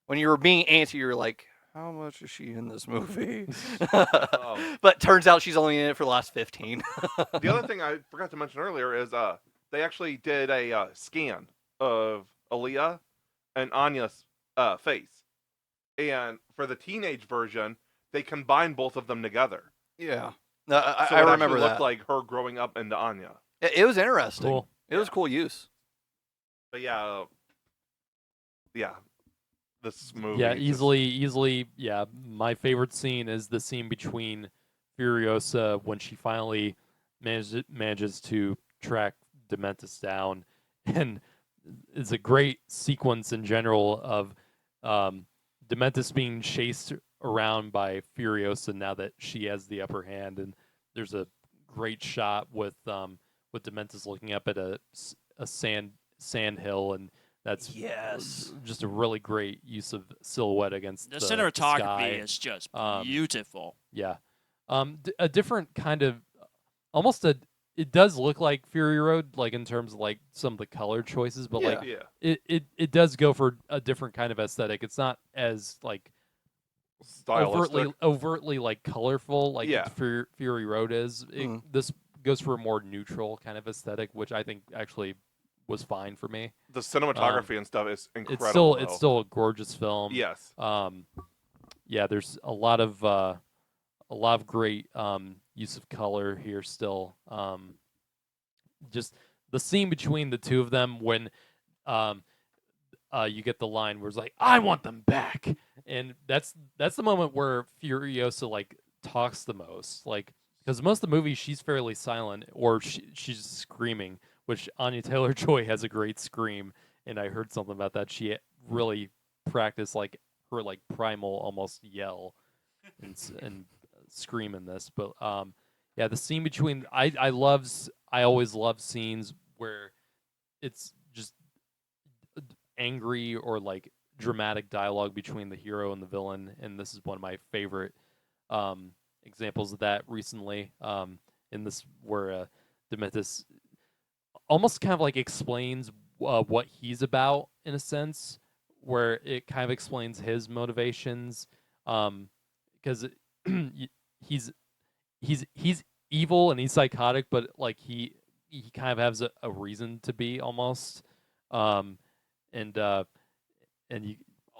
when you were being antsy, you were like, how much is she in this movie? But turns out she's only in it for the last 15. The other thing I forgot to mention earlier is they actually did a scan of Aaliyah and Anya's face. And for the teenage version, they combined both of them together. Yeah. So I it remember actually that. looked like her growing up into Anya. It was interesting. Cool. It was cool use. But yeah, this movie. Yeah, just- easily. Yeah, my favorite scene is the scene between Furiosa when she finally manages to track Dementus down, and it's a great sequence in general of Dementus being chased around by Furiosa now that she has the upper hand, and there's a great shot with Dementus looking up at a sand hill, and that's Yes. just a really great use of silhouette against The the cinematography sky. is just Um, beautiful. Yeah, a different kind of almost a. It does look like Fury Road, like in terms of like some of the color choices, but like Yeah. it does go for a different kind of aesthetic. It's not as like Stylistic. overtly like colorful like Yeah. Fury Road is. Mm. This goes for a more neutral kind of aesthetic, which I think actually was fine for me. The cinematography and stuff is incredible. It's still a gorgeous film. Yes. Yeah, there's a lot of great use of color here still. Just the scene between the two of them when you get the line where it's like, "I want them back," and that's the moment where Furiosa like talks the most, like because most of the movie she's fairly silent or she's screaming, which Anya Taylor-Joy has a great scream, and I heard something about that. She really practiced like her like primal almost yell and scream in this, but yeah, the scene between I always love scenes where it's just angry or like dramatic dialogue between the hero and the villain, and this is one of my favorite examples of that recently. In this where Dementus almost kind of like explains what he's about in a sense, where it kind of explains his motivations, because he's evil and he's psychotic, but like he kind of has a reason to be almost, and I'll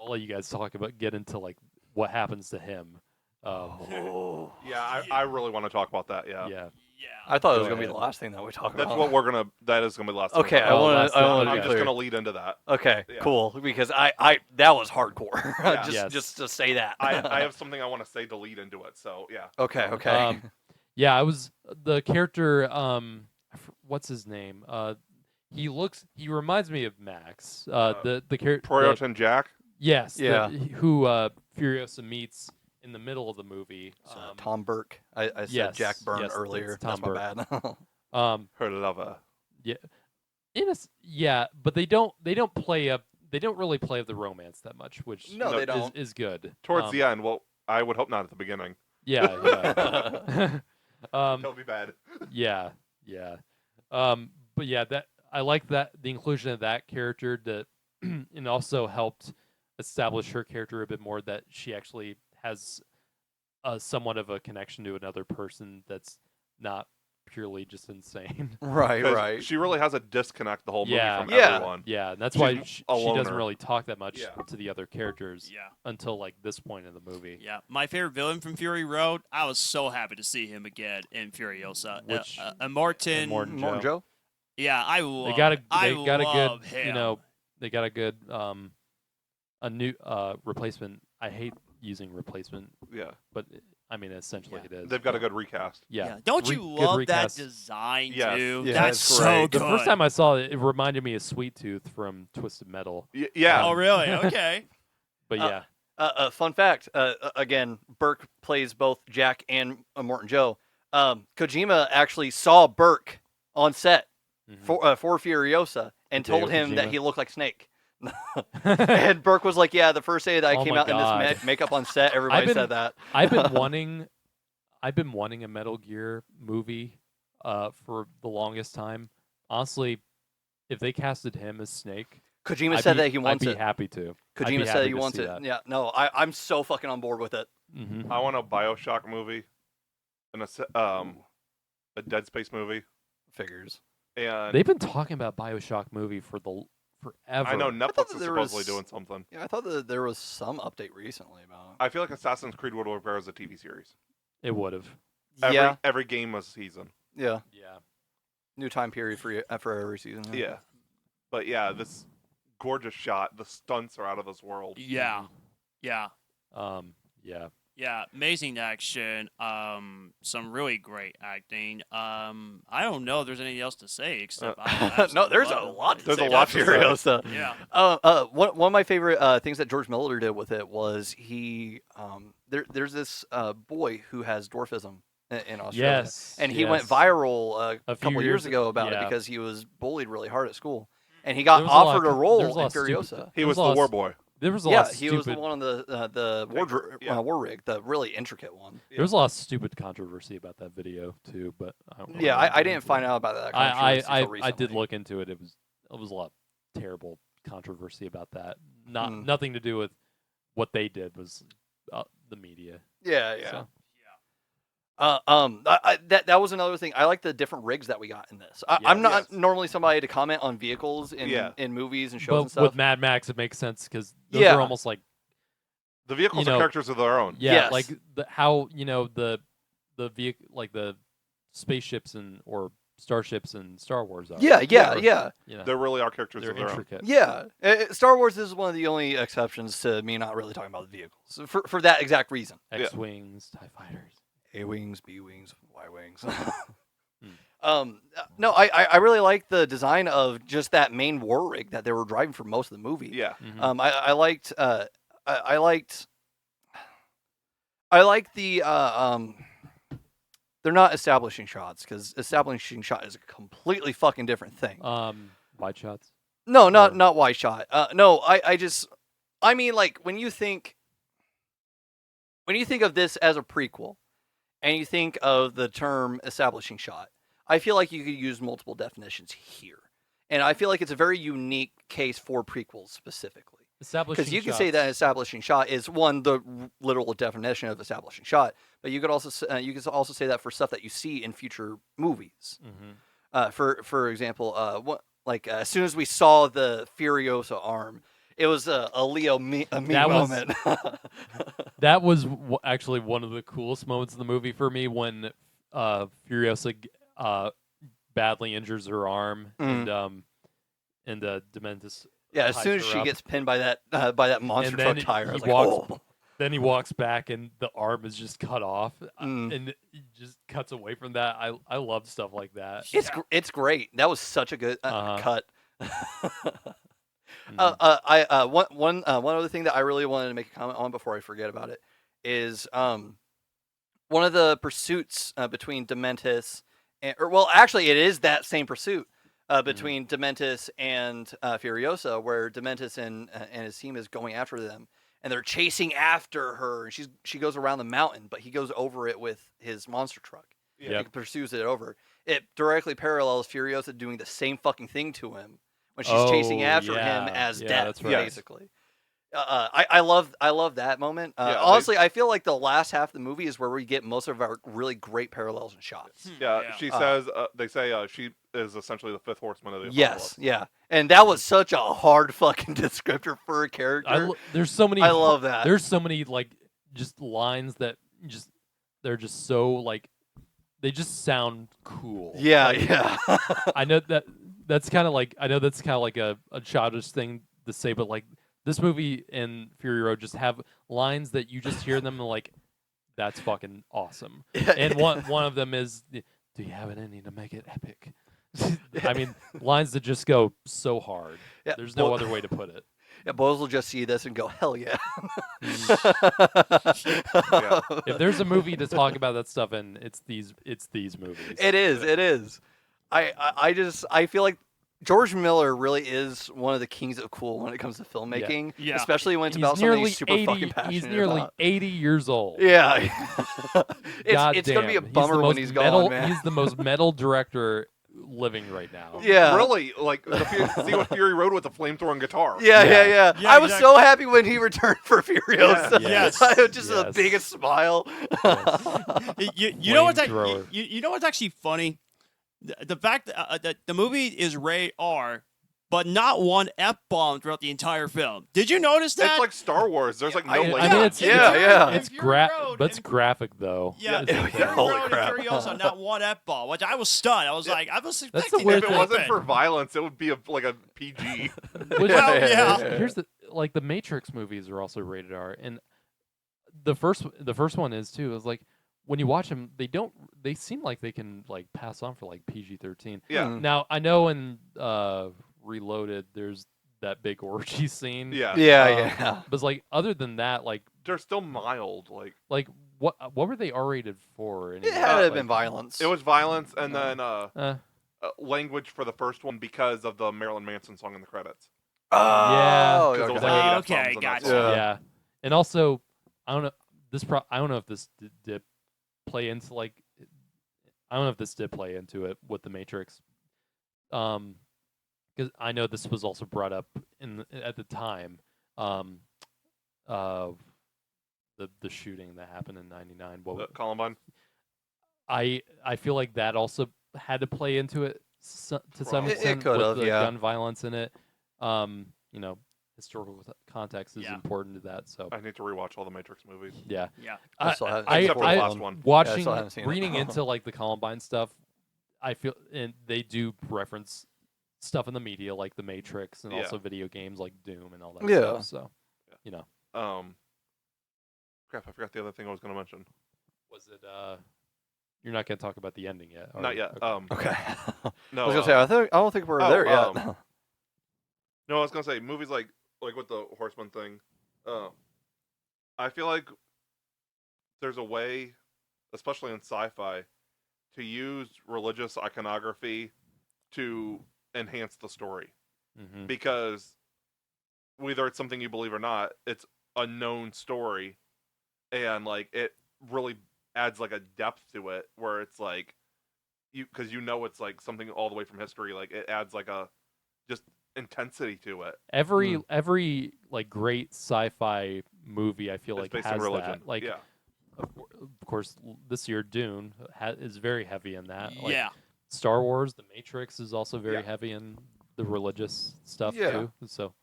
let you guys get into like what happens to him. Yeah, I really want to talk about that. Yeah. Yeah. Yeah. I thought it Go was going to be ahead. the last thing that we talk That's about. that is gonna be the last. thing Okay, we're I Oh, want that's to. I not- want to I'm be just clear. gonna lead into that. Okay, Yeah. cool. Because I that was hardcore. Yeah. just Yes. to say that. I have something I want to say to lead into it. So yeah. Okay. Yeah, I was the character. What's his name? He reminds me of Max. The character. Proyoton Jack. Yes. Yeah. Who Furiosa meets in the middle of the movie. Tom Burke. I said yes, Jack Byrne yes, earlier. it's Tom That's my bad. Her lover. But they don't play up. They don't really play up the romance that much, which No, they don't. is good. Towards the end, well, I would hope not at the beginning. Yeah. That'll be bad. Yeah. But yeah, that I like that the inclusion of that character that and also helped establish her character a bit more, that she actually has somewhat of a connection to another person that's not purely just insane. Right. 'Cause She really has a disconnect the whole movie Yeah. from Yeah. everyone. Yeah, and that's She's why a she doesn't loner. really talk that much Yeah. to the other characters Yeah. until like this point in the movie. Yeah, my favorite villain from Fury Road. I was so happy to see him again in Furiosa. Which- Morton. Morton Morton Joe. Yeah, I love. They got a love good, him. they got a good a new replacement. I hate using replacement, Yeah. but I mean, essentially it is. They've got a good recast. Yeah. Don't you Good love that recast. design Yes. too? Yeah, That's it's so great. good. The first time I saw it, it reminded me of Sweet Tooth from Twisted Metal. Yeah. Oh, really? Okay. But yeah, Fun fact. Again, Burke plays both Jack and Morton Joe. Kojima actually saw Burke on set for Furiosa and Hideo told him that Kojima. he looked like Snake. And Burke was like, "Yeah, the first day that I Oh came my out in God. this makeup on set, everybody said that." I've been wanting a Metal Gear movie for the longest time. Honestly, if they casted him as Snake, Kojima said that he wants I'd it. be happy to. Kojima said he wants it. That. Yeah, no, I'm so fucking on board with it. Mm-hmm. I want a BioShock movie and a Dead Space movie. Figures. And They've been talking about BioShock movie forever. I know thought Netflix that is there supposedly was- doing something. Yeah, I thought that there was some update recently about I feel like Assassin's Creed would work better as a TV series. It would have. it. Every game was a season. Yeah. Yeah. New time period for every season. Yeah. But yeah, this gorgeous shot. The stunts are out of this world. Yeah. Yeah. Yeah. Yeah, amazing action. Some really great acting. I don't know if there's anything else to say except No, there's a lot to There's say a lot about to say. Furiosa. Yeah. One of my favorite things that George Miller did with it was there's this boy who has dwarfism in Australia. Yes. And he went viral a A few couple years ago about it yeah. because he was bullied really hard at school. And he got There was a lot offered a of- role there in was a lot of stupid- Furiosa. He There was a the lot war of- boy. There was a lot Yeah, of he was the stupid. one on the war rig, the really intricate one. There was a lot of stupid controversy about that video too, but I don't Yeah, really I get didn't into find it. out about that. I controversy till did recently. look into it. It was a lot of terrible controversy about that. Mm. Nothing to do with what they did. Was the media. Yeah, yeah. So, That was another thing. I like the different rigs that we got in this. I'm not Yes. normally somebody to comment on vehicles in movies and shows and but stuff. with Mad Max, it makes sense because those Yeah. are almost like The vehicles You are know- characters of their own. Yes. like how the vehicle like the spaceships or starships in Star Wars are. yeah. You know, They really are characters they're of their own. intricate. Yeah, Star Wars is one of the only exceptions to me not really talking about the vehicles for that exact reason. X-wings, TIE fighters. A wings, B wings, Y wings. Hmm. No, I really like the design of just that main war rig that they were driving for most of the movie. Yeah. Mhm. I liked I like the they're not establishing shots because establishing shot is a completely fucking different thing. Wide shots. No, or- not wide shot. No, I mean like when you think of this as a prequel and you think of the term establishing shot, I feel like you could use multiple definitions here. And I feel like it's a very unique case for prequels specifically. Establishing Because you can say that an establishing shot is the literal definition of establishing shot, but you could also say that for stuff that you see in future movies. Mm-hmm. For example, as soon as we saw the Furiosa arm, it was a Leo me That was- moment. That was actually one of the coolest moments in the movie for me when Furiosa badly injures her arm and Dementis. Yeah, as ties soon as her she up. gets pinned by that monster And then truck tire, I he was like, walks- oh. Then he walks back and the arm is just cut off, Mm. and he just cuts away from that. I love stuff like that. It's great. That was such a good cut. Mhm. One other thing that I really wanted to make a comment on before I forget about it is one of the pursuits between Dementis actually it is that same pursuit between Dementis and Furiosa, where Dementis and his team is going after them, and they're chasing after her, and she goes around the mountain, but he goes over it with his monster truck. Yep. He pursues it over. It directly parallels Furiosa doing the same fucking thing to him when she's chasing Oh, after yeah. him as Yeah, death, that's right. basically. I love that moment. Honestly, I feel like the last half of the movie is where we get most of our really great parallels and shots. Yeah. She says they say she is essentially the fifth horseman of the Yes, apocalypse. yeah, and that was such a hard fucking descriptor for a character. There's so many. I love that. There's so many like just lines that they're just so like they just sound cool. Yeah, Like, yeah. I know that's kind of like a childish thing to say, but like this movie and Fury Road just have lines that you just hear them and like that's fucking awesome. And one of them is, do you have it in you to make it epic? I mean, lines that just go so hard. Yeah, There's no other way to put it. Yeah, Boz will just see this and go, hell yeah. Yeah. If there's a movie to talk about that stuff in, it's these movies. It is. I feel like George Miller really is one of the kings of cool when it comes to filmmaking, Yeah. especially when it's He's about something nearly he's super 80, fucking passionate He's nearly about. 80 years old. Yeah. God it's going to be a damn. bummer when he's gone, man. He's the most metal director living right now. Yeah. Really, like see what Fury Road with the flamethrowing guitar. Yeah. Yeah, I was exactly. so happy when he returned for Furiosa. Yes. I had just the Yes. biggest smile. You know what's Flamethrower. you know what's actually funny? The fact that the movie is rated R, but not one F-bomb throughout the entire film. Did you notice that? It's like Star Wars. There's like no I language. I mean, it's Yeah. It's Fury Road but it's and- graphic though. Yeah, It's- Fury Holy Road and crap. Furiosa, not one F-bomb, which I was stunned. I was like, I was the expecting weird that If to it wasn't happen. for violence, it would be like a PG. Which- Well, yeah. Here's the the Matrix movies are also rated R, and the first one is too. Is like when you watch them, they seem like they can like pass on for like PG-13. Yeah. Mm. Now I know in Reloaded, there's that big orgy scene. Yeah. Yeah. But it's like other than that, like They're still mild. Like what were they R-rated for? It anyway? had to have Like, been violence. it was violence and then eh, language for the first one because of the Marilyn Manson song in the credits. Oh, Because there was okay. like 8 Okay, F-bombs in that gotcha. song. yeah. And also, I don't know I don't know if this did play into like I don't know if this did play into it with the Matrix. Because I know this was also brought up at the time. The shooting that happened in '99. Columbine. I feel like that also had to play into it to some Probably. It extent could with have, the yeah. gun violence in it. You know, historical context is Yeah. important to that. So I need to rewatch all the Matrix movies. yeah, Yeah. I still haven't I, seen Except for the I last one. watching, still haven't seen it. reading into like the Columbine stuff. I feel, and they do reference stuff in the media like the Matrix and Yeah. also video games like Doom and all that Yeah. stuff. So, you know, Crap, I forgot the other thing I was going to mention. was it? You're not going to talk about the ending yet, are Not you? yet. Okay. Okay. No. I was gonna say I don't think we're there yet. No, I was gonna say movies like with the Horseman thing. I feel like there's a way, especially in sci-fi, to use religious iconography to enhance the story Mm-hmm. because whether it's something you believe or not, it's a known story, and like it really adds like a depth to it where it's like because you know it's like something all the way from history. Like it adds like a just intensity to it. Every like great sci-fi movie, I feel It's like based has on religion. that. Like, yeah. of course, this year Dune is very heavy in that. Like, Yeah. Star Wars, The Matrix is also very Yeah. heavy in the religious stuff Yeah. too. So,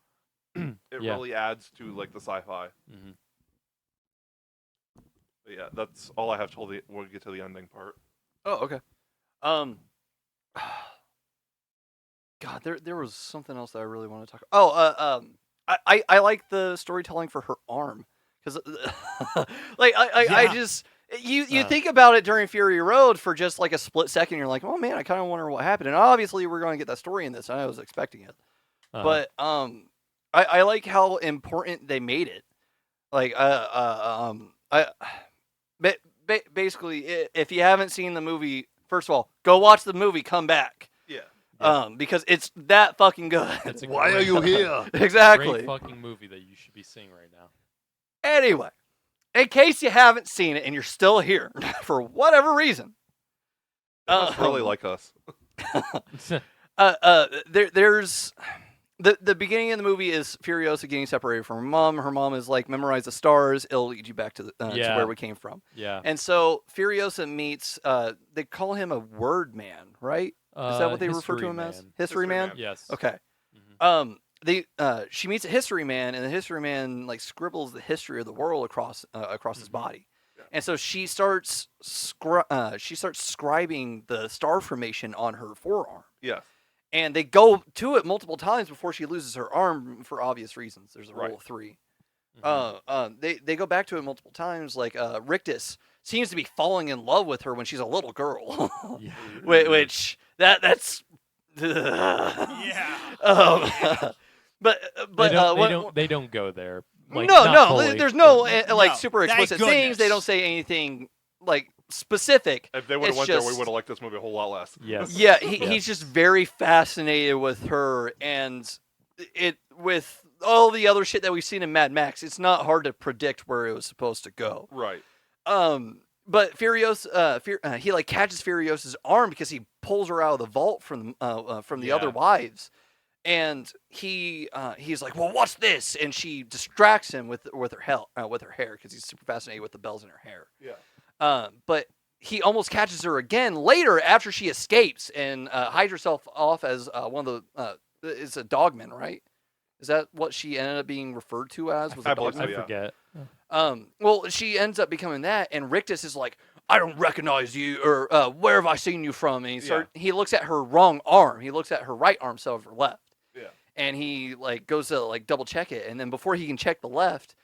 It yeah. really adds to like the sci-fi. hmm But yeah, that's all I have till we'll get to the ending part. Oh, okay. God, there was something else that I really want to talk. I like the storytelling for her arm because, like, I Yeah. just you think about it during Fury Road for just like a split second. You're like, oh man, I kind of wonder what happened. And obviously, we're going to get that story in this. And I was expecting it, but I like how important they made it. Like, basically, if you haven't seen the movie, first of all, go watch the movie. Come back. Yeah. Because it's that fucking good. It's a Why are great- you here? Exactly. Great fucking movie that you should be seeing right now. Anyway, in case you haven't seen it and you're still here for whatever reason, That's really like us. there's the beginning of the movie is Furiosa getting separated from her mom. Her mom is like, memorize the stars. It'll lead you back to to Yeah. where we came from. Yeah. And so Furiosa meets. They call him a word man, right? Is that what they refer to him as? History History man. man. Yes. Okay. Mhm. She meets a history man, and the history man like scribbles the history of the world across his body, Yeah. and so she starts scribing the star formation on her forearm, Yes. and they go to it multiple times before she loses her arm for obvious reasons. There's a rule Right. of 3. They go back to it multiple times. Like Rictus seems to be falling in love with her when she's a little girl, Yeah. which that's Yeah. but they don't go there. Like, no, not no, fully, there's no but- like No, super thank explicit things. They don't goodness. say anything like specific. If they would have It's went there, we just- would have liked this movie a whole lot less. Yes. Yeah, Yes. he's just very fascinated with her, and it with all the other shit that we've seen in Mad Max, it's not hard to predict where it was supposed to go. Right. But Furiosa, he like catches Furiosa's arm because he pulls her out of the vault from the other wives, and he's like, "Well, what's this?" And she distracts him with her hair because he's super fascinated with the bells in her hair. Yeah. But he almost catches her again later after she escapes and hides herself off as one of the it's a dogman, right? Is that what she ended up being referred to as? Was I a believe dogman? I yeah. forget. Well, she ends up becoming that, and Rictus is like, "I don't recognize you," or "Where have I seen you from?" And he looks at her wrong arm. He looks at her right arm instead of her left. Yeah. And he like goes to like double check it, and then before he can check the left,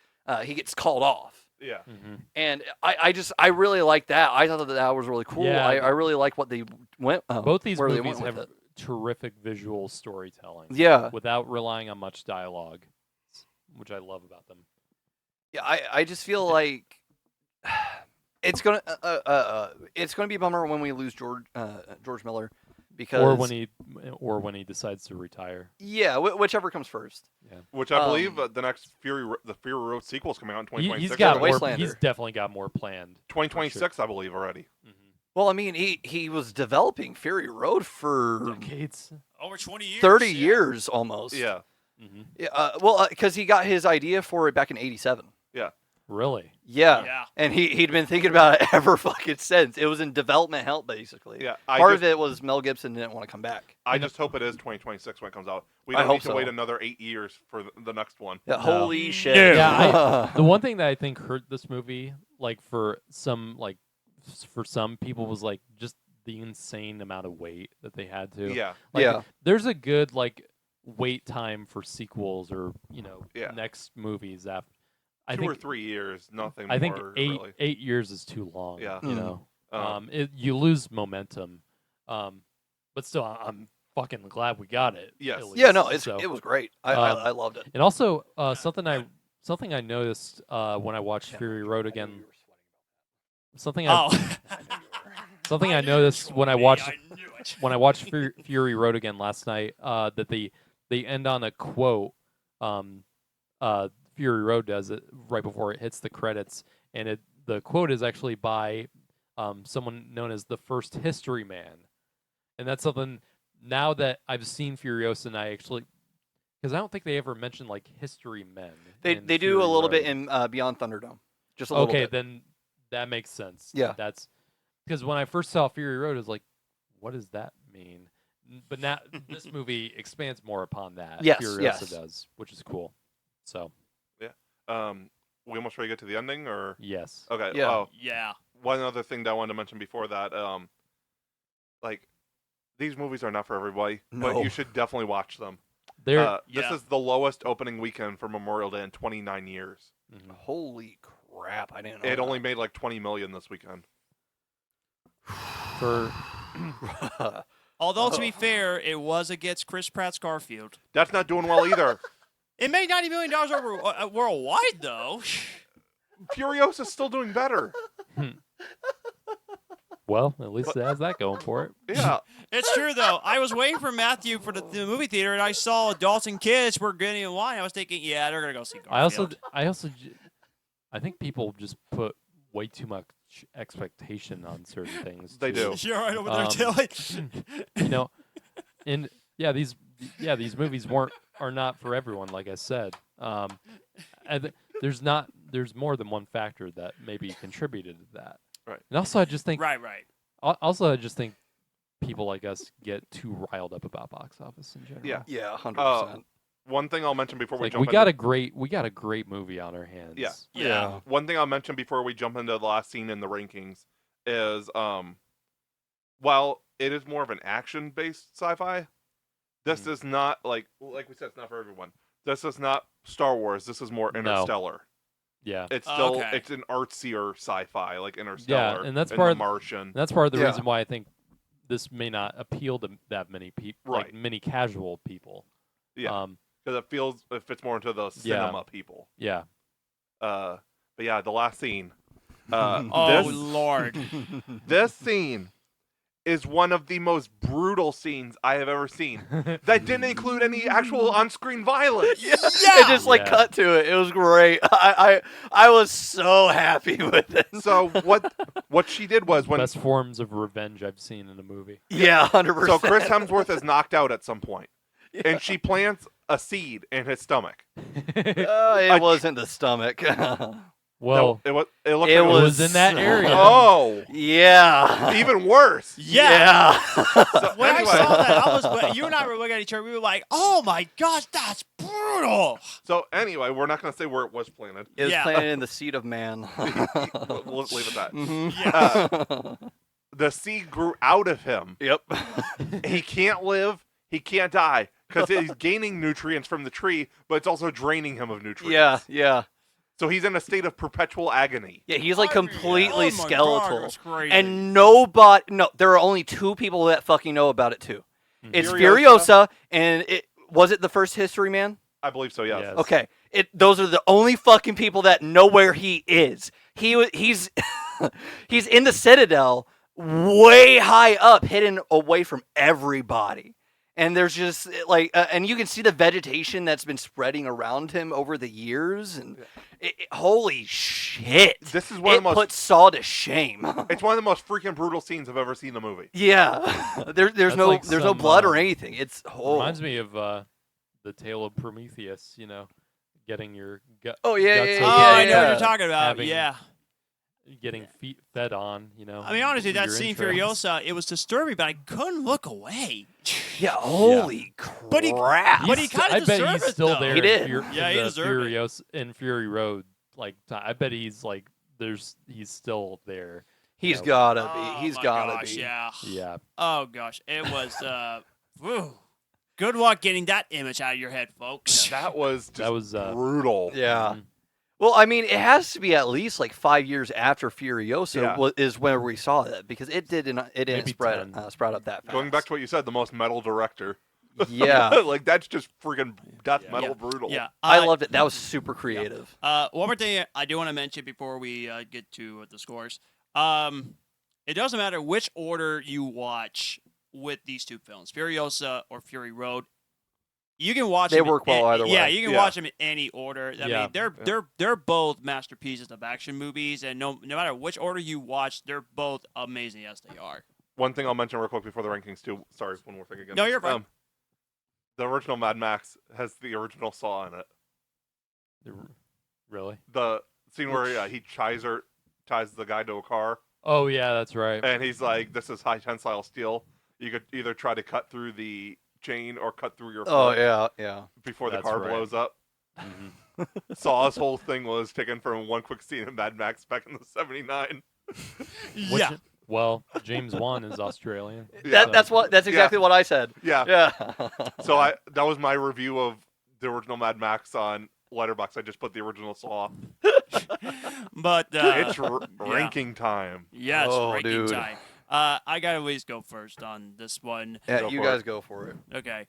he gets called off. Yeah. Mm-hmm. And I really like that. I thought that was really cool. Yeah. I really like what they went. Both these where they movies went with have it. terrific visual storytelling. Yeah. Without relying on much dialogue, which I love about them. Yeah, I just feel like it's gonna be a bummer when we lose George Miller because Or when he decides to retire. yeah, whichever comes first. Which I believe the next Fury Road sequel is coming out in 2026. He's got more. Wastelander. He's definitely got more planned. 2026, I believe already. Mm-hmm. Well, I mean, he was developing Fury Road for Decades. Over 20 years. 30 yeah. years almost. Yeah. Mm-hmm. Yeah. Well, because he got his idea for it back in '87. Really? Yeah. Yeah. And he'd been thinking about it ever fucking since. It was in development hell, basically. Yeah. Part of it was Mel Gibson didn't want to come back. I just hope it is 2026 when it comes out. We I don't hope need to so. wait another 8 years for the next one. Yeah, holy No. shit. No. Yeah, the one thing that I think hurt this movie, like for some people, was like just the insane amount of wait that they had to. Yeah. Like, Yeah. There's a good like wait time for sequels or Yeah. next movies after. I 2 or think 3 years, nothing I think more, eight really. 8 years is too long. Yeah. You Mm. know, you lose momentum. But still, I'm fucking glad we got it. Yes. at Yeah, least. no, So- it was great. Um, I loved it. And also, something I noticed when I watched Fury Road again. Something I Oh. I knew noticed this when I would be. watched I knew it. when I watched Fury Road again last night, that they end on a quote. Fury Road does it right before it hits the credits, and the quote is actually by someone known as the First History Man, and that's something. Now that I've seen Furiosa, and I actually, because I don't think they ever mentioned like history men. They in do Fury a little bit Road. in Beyond Thunderdome. Just a little Okay, bit. then that makes sense. Yeah. That's because when I first saw Fury Road, I was like, what does that mean? But now this movie expands more upon that. Yes, Furiosa yes. does, which is cool. So, We almost ready to get to the ending, or yes. okay. Yeah. Oh, Yeah. one other thing that I wanted to mention before that, like these movies are not for everybody, but No. you should definitely watch them. There. This Yeah. is the lowest opening weekend for Memorial Day in 29 years. Mhm. Holy crap! I didn't know. It only made like 20 million this weekend. For Although, to be fair, it was against Chris Pratt's Garfield. That's not doing well either. It made $90 million over worldwide, though. Furiosa's still doing better. well, at least it has that going for it. Yeah. It's true, though. I was waiting for Matthew for the movie theater, and I saw adults and kids were getting in line. I was thinking, yeah, they're going to go see Garfield. I think people just put way too much expectation on certain things. They too. do. You're right over there, Dylan. And these movies are not for everyone, like I said. There's more than one factor that maybe contributed to that. Right. And also I just think Right. people like us get too riled up about box office in general. Yeah. Yeah, 100%. One thing I'll mention before we Like jump we into got a great movie on our hands. Yeah. Yeah. One thing I'll mention before we jump into the last scene in the rankings is while it is more of an action-based sci-fi, this is not like we said, it's not for everyone. This is not Star Wars. This is more No. Interstellar. Yeah. It's still Okay. it's an artsier sci-fi like Interstellar. and that's and part The of- Martian. That's part of the Yeah. reason why I think this may not appeal to that many people, like Right. many casual people. Yeah. Because it fits more into the cinema people. Yeah. But yeah, the last scene. Oh Lord. This scene is one of the most brutal scenes I have ever seen. That didn't include any actual on-screen violence. Yeah. Yeah. It just like Yeah. cut to it. It was great. I was so happy with it. So what she did was when Best forms of revenge I've seen in a movie. Yeah, 100%. so Chris Hemsworth is knocked out at some point, and she plants a seed in his stomach. It wasn't the stomach. Well, No, it looked it like it was in that area. Oh, Yeah. even worse. Yeah. So When anyway, I saw that, you and I were looking at each other. We were like, "Oh my gosh, that's brutal." we're not going to say where it was planted. It was Yeah. planted in the seed of man. We'll leave it at that. Mhm. The seed grew out of him. Yep. He can't live. He can't die because he's gaining nutrients from the tree, but it's also draining him of nutrients. Yeah. So he's in a state of perpetual agony. Yeah, he's like completely Oh my skeletal. God, that's crazy. And there are only two people that fucking know about it too. It's Furiosa. Furiosa and was it the first History Man? I believe so. Yes. Yes. Okay. Those are the only fucking people that know where he is. He's he's in the Citadel, way high up, hidden away from everybody. And there's just like, and you can see the vegetation that's been spreading around him over the years. And holy shit! This is one of the most. Put Saw to shame. It's one of the most freaking brutal scenes I've ever seen in the movie. Yeah, there's That's no like there's no some, blood or anything. It's reminds me of the tale of Prometheus. Getting your gut. Oh, yeah, guts yeah, Oh, open, yeah, I know what yeah. you're talking about. Having- Yeah. Getting feet fed on. I mean, honestly, that your scene, entrails. Furiosa, it was disturbing, but I couldn't look away. yeah. Holy crap! But he- but he kinda I bet deserved he's it, still though. there. He in did. Yeah, he in the deserved it. Furious in Fury Road. Like, I bet he's like, he's still there. He's Yeah. gotta Oh, be. He's my gotta gosh, be. Yeah. Yeah. Oh gosh, it was. Whew. Good luck getting that image out of your head, folks. That was just That was brutal. Yeah. Mhm. Well, I mean, it has to be at least like 5 years after Furiosa Yeah. is where we saw that because it didn't Maybe spread 10. sprout up that fast. Going back to what you said, the most metal director. yeah, Like that's just freaking death Yeah. metal Yeah. brutal. Yeah, I loved it. That was super creative. One more thing I do want to mention before we get to the scores. It doesn't matter which order you watch with these two films, Furiosa or Fury Road. You can watch They them work well either Yeah, way. you can Yeah. watch them in any order. I Yeah. mean, they're both masterpieces of action movies, and no matter which order you watch, they're both amazing as they are. One thing I'll mention real quick before the rankings too. Sorry, one more thing again. No, you're fine. The original Mad Max has the original Saw in it. Really? The scene where he ties the guy to a car, Oh yeah, that's right. and he's like, "This is high tensile steel. You could either try to cut through the chain or cut through your Oh foot yeah. before the That's car right. blows up." Mhm. Saw's whole thing was taken from one quick scene in Mad Max back in the '79. Yeah. Well, James Wan is Australian. Yeah. That's exactly what I said. Yeah. Yeah. So that was my review of the original Mad Max on Letterboxd. I just put the original Saw. But It's yeah. ranking time. Yes, Oh, ranking dude. time. I gotta at least go first on this one. Yeah, Go you for guys it. go for it. Okay.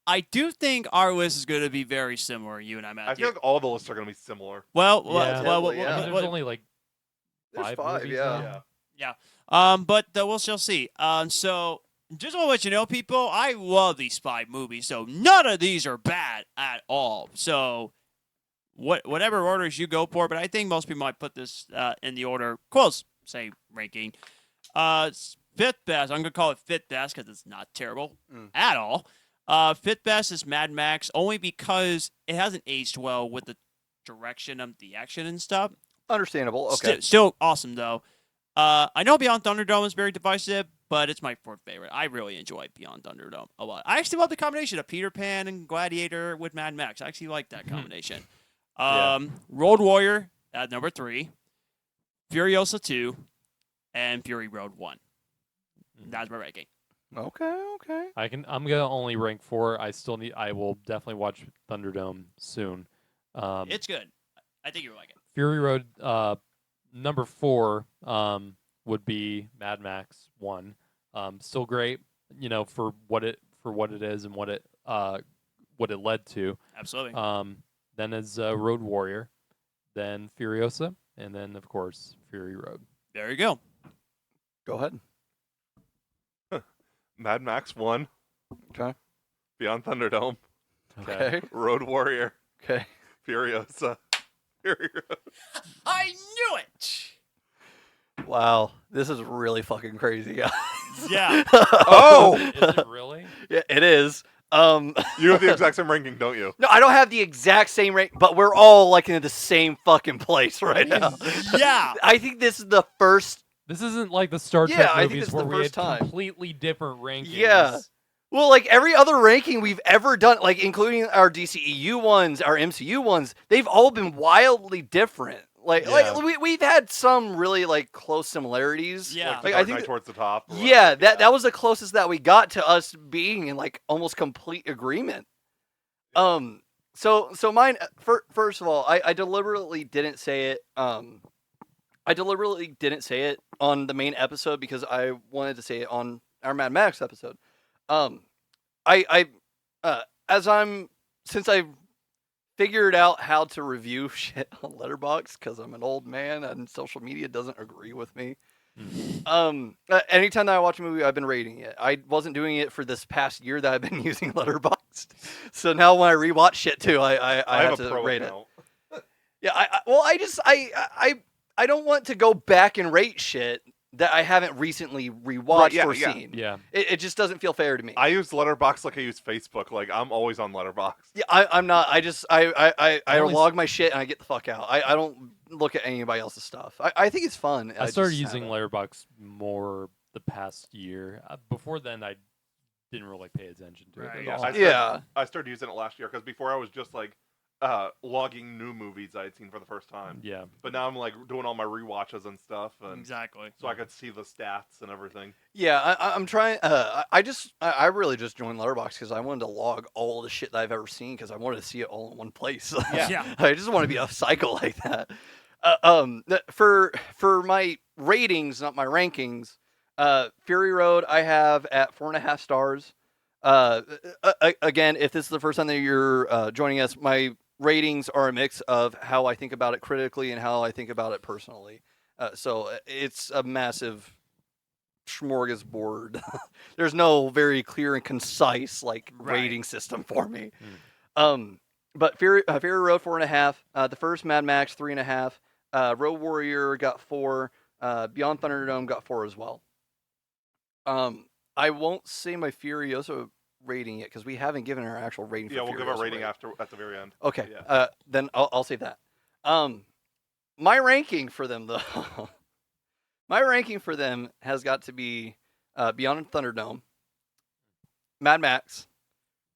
I do think our list is going to be very similar. You and I, I Matthew. feel like all the lists are going to be similar. Well, Yeah. well, Yeah. I mean, there's only like There's 5 5, movies yeah. now. but we'll still see. So just want to let you know, people, I love these 5 movies. So none of these are bad at all. So whatever orders you go for, but I think most people might put this in the order close, say ranking. Fifth best. I'm gonna call it fifth best because it's not terrible at all. Fifth best is Mad Max, only because it hasn't aged well with the direction of the action and stuff. Understandable. Okay. Still awesome though. I know Beyond Thunderdome is very divisive, but it's my 4th favorite. I really enjoy Beyond Thunderdome a lot. I actually love the combination of Peter Pan and Gladiator with Mad Max. I actually like that combination. Road Warrior at number 3, Furiosa 2, and Fury Road 1. That's my ranking. Okay. I'm gonna only rank 4. I will definitely watch Thunderdome soon. It's good. I think you'll like it. Fury Road, number 4, would be Mad Max 1. Still great, for what it is and what it led to. Absolutely. Then is Road Warrior, then Furiosa, and then of course Fury Road. There you go. Go ahead. Mad Max 1. Okay. Beyond Thunderdome. Okay. Road Warrior. Okay. Furiosa. Fury Road. I knew it. Wow, this is really fucking crazy, guys. Yeah. Oh! Is it really? Yeah, it is. You have the exact same ranking, don't you? No, I don't have the exact same rank, but we're all like in the same fucking place right now. Yeah. I think this is the first. This isn't like the Star Yeah, Trek I think movies this is where the we had first time. completely different rankings. Yeah. Well, like every other ranking we've ever done, like including our DCEU ones, our MCU ones, they've all been wildly different. Like we've had some really like close similarities. Yeah. Like, I Dark think Knight towards the top. or Yeah, whatever. that was the closest that we got to us being in like almost complete agreement. So mine. First of all, I deliberately didn't say it. I deliberately didn't say it on the main episode because I wanted to say it on our Mad Max episode. Since I've figured out how to review shit on Letterboxd because I'm an old man and social media doesn't agree with me. Anytime that I watch a movie, I've been rating it. I wasn't doing it for this past year that I've been using Letterboxd. So now when I rewatch shit too, I have a to pro rate account. it. Yeah, I don't want to go back and rate shit that I haven't recently rewatched or seen. Yeah. It just doesn't feel fair to me. I use Letterboxd like I use Facebook. Like, I'm always on Letterboxd. Yeah, I'm not. I always- log my shit and I get the fuck out. I don't look at anybody else's stuff. I think it's fun. I started just using haven't. Letterboxd more the past year. Before then, I didn't really pay attention to Right, it yeah. at all. Yeah. I started using it last year because before I was just like logging new movies I had seen for the first time. Yeah. But now I'm like doing all my rewatches and stuff, and Exactly. so I could see the stats and everything. Yeah, I'm trying. I really just joined Letterboxd because I wanted to log all the shit that I've ever seen because I wanted to see it all in one place. Yeah. I just want to be a psycho like that. For my ratings, not my rankings, Fury Road I have at 4.5 stars. Again, if this is the first time that you're joining us, my ratings are a mix of how I think about it critically and how I think about it personally. So it's a massive smorgasbord. There's no very clear and concise rating system for me. But Fury Road 4.5. The first Mad Max 3.5. Road Warrior got 4. Beyond Thunderdome got 4 as well. I won't say my Furiosa rating yet because we haven't given our actual rating. Yeah, for we'll give our Furiosa rating yet. at the very end. Okay. Yeah. Then I'll save that. My ranking for them though. My ranking for them has got to be Beyond Thunderdome, Mad Max,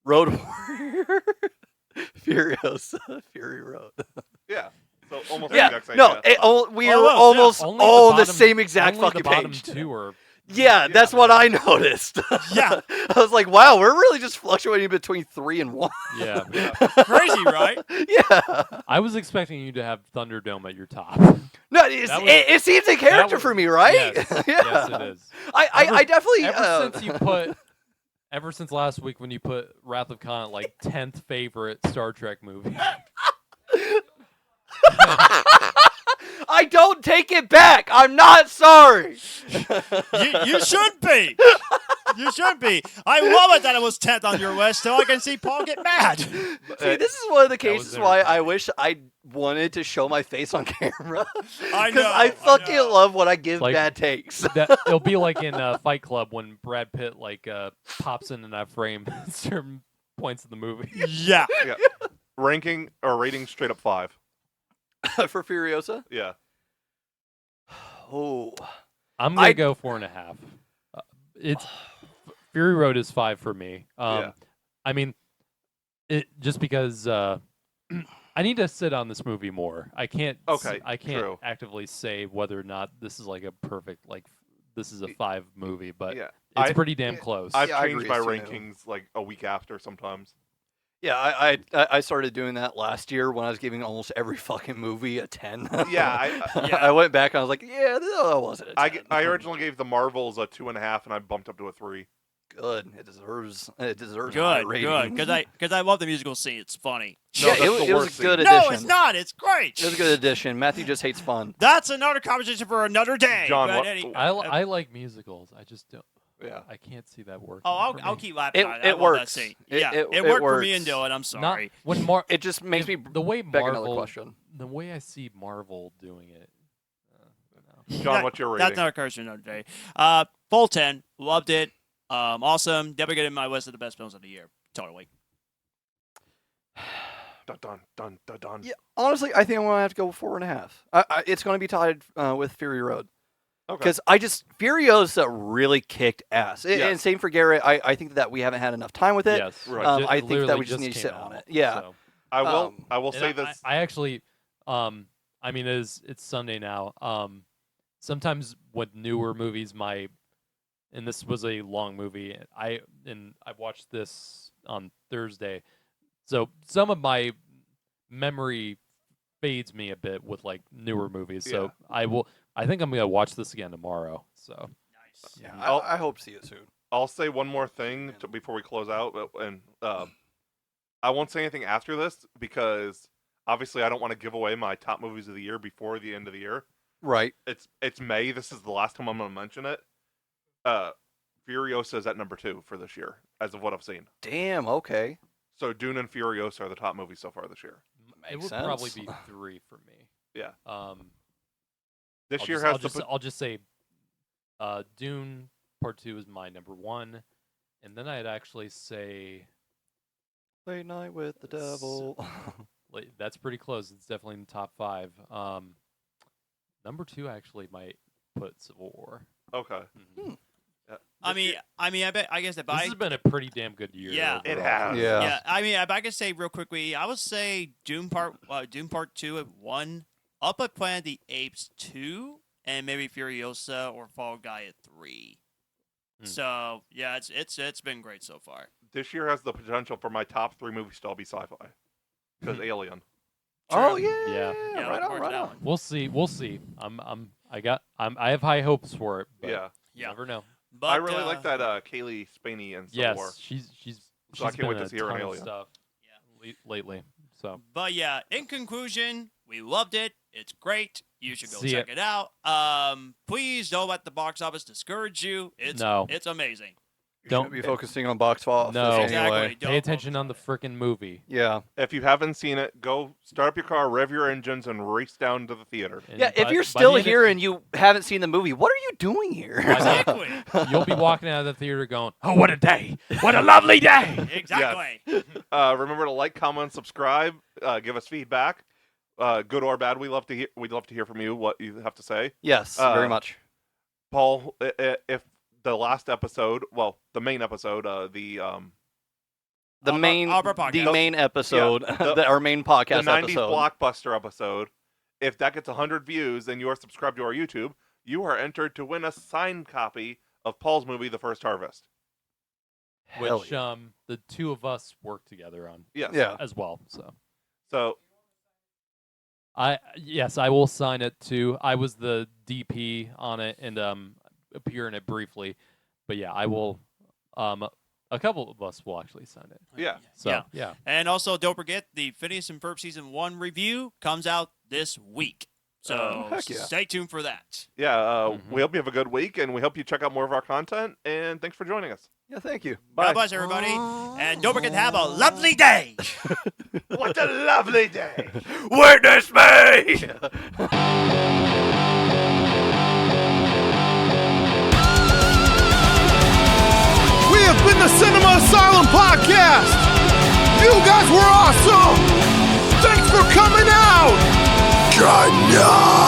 Road Warrior, Furiosa, Fury Road. Yeah. So almost the Yeah, exact same. no, yeah. we are Almost, almost Only all on the bottom- same exact only fucking the bottom page. 2 are. Yeah, that's what I noticed. Yeah. I was like, wow, we're really just fluctuating between 3 and 1. Yeah. Crazy, right? Yeah. I was expecting you to have Thunderdome at your top. No, That was- it seems a character was- for me, right? Yes, Yeah. yes, it is. I definitely. Ever since last week when you put Wrath of Khan at like 10th favorite Star Trek movie. I don't take it back. I'm not sorry. You should be. You should be. I love it that it was 10th on your list, so I can see Paul get mad. See, this is one of the was cases why I entertaining. wish I wanted to show my face on camera. I Because know. I fucking know. love when I give Like- bad takes. It'll be like in Fight Club when Brad Pitt pops in that frame at certain points in the movie. Yeah. Yeah. Ranking or rating straight up 5. For Furiosa? Yeah. Oh. I'm gonna I- go 4.5. It's Fury Road is 5 for me. Yeah. I mean, it just because I need to sit on this movie more. I can't. Okay, I can't true. actively say whether or not this is like a perfect this is a 5 movie, but Yeah. it's pretty damn close. I've Yeah, I changed agree, my it's too rankings like a week after sometimes. Yeah, I started doing that last year when I was giving almost every fucking movie a 10. Yeah, I went back and I was like, yeah, that wasn't a 10. I originally gave the Marvels a 2.5, and I bumped up to a 3. Good. It deserves a high Good, rating. because I love the musical scene. It's funny. No, Yeah, that's it the was worst a good scene. addition. No, it's not. It's great. It was a good addition. Matthew just hates fun. That's another conversation for another day. John, but what- I like musicals. I just don't. Yeah. I can't see that working. Oh, for I'll me. keep laughing. It- at it I love works. That scene. It- Yeah, it worked for me works. and Dyllan. I'm Not sorry. when It just makes me the way beg another Marvel, question. the way I see Marvel doing it. John, That- what's your rating? That's not a question another day. Full 10. Loved it. Awesome. Definitely get in my list of the best films of the year. Totally. Dun, dun, dun, dun, dun. Yeah, honestly, I think I'm gonna have to go 4.5. It's gonna be tied with Fury Road Okay. because Furiosa really kicked ass. Yeah. And same for Garrett. I think that we haven't had enough time with it. Yes, Right. I think that literally we just need to came sit out, on it. Yeah. so. I will And say this. I actually, I mean, it's Sunday now. Sometimes with newer movies, and this was a long movie. I watched this on Thursday, so some of my memory fades me a bit with like newer movies. So I think I'm gonna watch this again tomorrow. So Nice. Yeah, I'll- I hope to see it soon. I'll say one more thing before we close out, and I won't say anything after this because obviously I don't want to give away my top movies of the year before the end of the year. Right. It's May. This is the last time I'm going to mention it. Furiosa is at number 2 for this year, as of what I've seen. Damn. Okay. So Dune and Furiosa are the top movies so far this year. it Makes would probably sense. be 3 for me. Yeah. This This year has the I'll just say, Dune Part 2 is my number 1, and then I'd actually say Late Night with the Devil. that's pretty close. It's definitely in the top 5. Number 2 actually might put Civil War. okay. Mhm. I mean, I guess if This I has been a pretty damn good year. Yeah. It overall. has. Yeah. Yeah, I mean, if I could say real quickly, I would say Doom Part 2 at 1, Up at Planet of the Apes 2, and maybe Furiosa or Fall Guy at 3. So yeah, it's been great so far. This year has the potential for my top 3 movies to all be sci-fi. Because Alien. Oh True. yeah. Yeah. Yeah, Right look on. forward to Right that on. one. We'll see. We'll see. I have high hopes for it. But Yeah. you Yeah. never know. But, I really like that Kaylee Spaney in Civil War. Yes, she's So I can't been wait in to a see her in ton of Alien. stuff. Lately. So But yeah, in conclusion, we loved it. It's great. You should go See check it out. Please don't let the box office discourage you. It's amazing. You Don't- shouldn't be focusing on box office No. anyway. Exactly. Don't pay attention focus on the frickin' movie. Yeah. If you haven't seen it, go start up your car, rev your engines, and race down to the theater. And Yeah. If by- you're by still the end of- here and you haven't seen the movie, what are you doing here? Exactly. you'll be walking out of the theater going, "Oh, what a day! What a lovely day!" Exactly. Remember to like, comment, subscribe, give us feedback, good or bad. We'd love to hear from you what you have to say. Yes. Very much. Paul, if the last episode, well, the main episode, the The Our main podcast. main episode, the- our main podcast the 90s episode. blockbuster episode, if that gets 100 views and you are subscribed to our YouTube, you are entered to win a signed copy of Paul's movie, The First Harvest. Hell Which yeah. the two of us work together on Yes. Yeah. as well. So Yes, I will sign it too. I was the DP on it and appear in it briefly, but yeah, I will. A couple of us will actually sign it. yeah. So yeah. And also, don't forget the Phineas and Ferb Season 1 review comes out this week. So Heck yeah. stay tuned for that. Yeah, Mhm. we hope you have a good week, and we hope you check out more of our content, and thanks for joining us. Yeah. Thank you. God Bye. bless everybody. And don't forget to have a lovely day. What a lovely day! Witness me. We have been the Cinema Asylum Podcast. You guys were awesome. Thanks for coming out. Good night.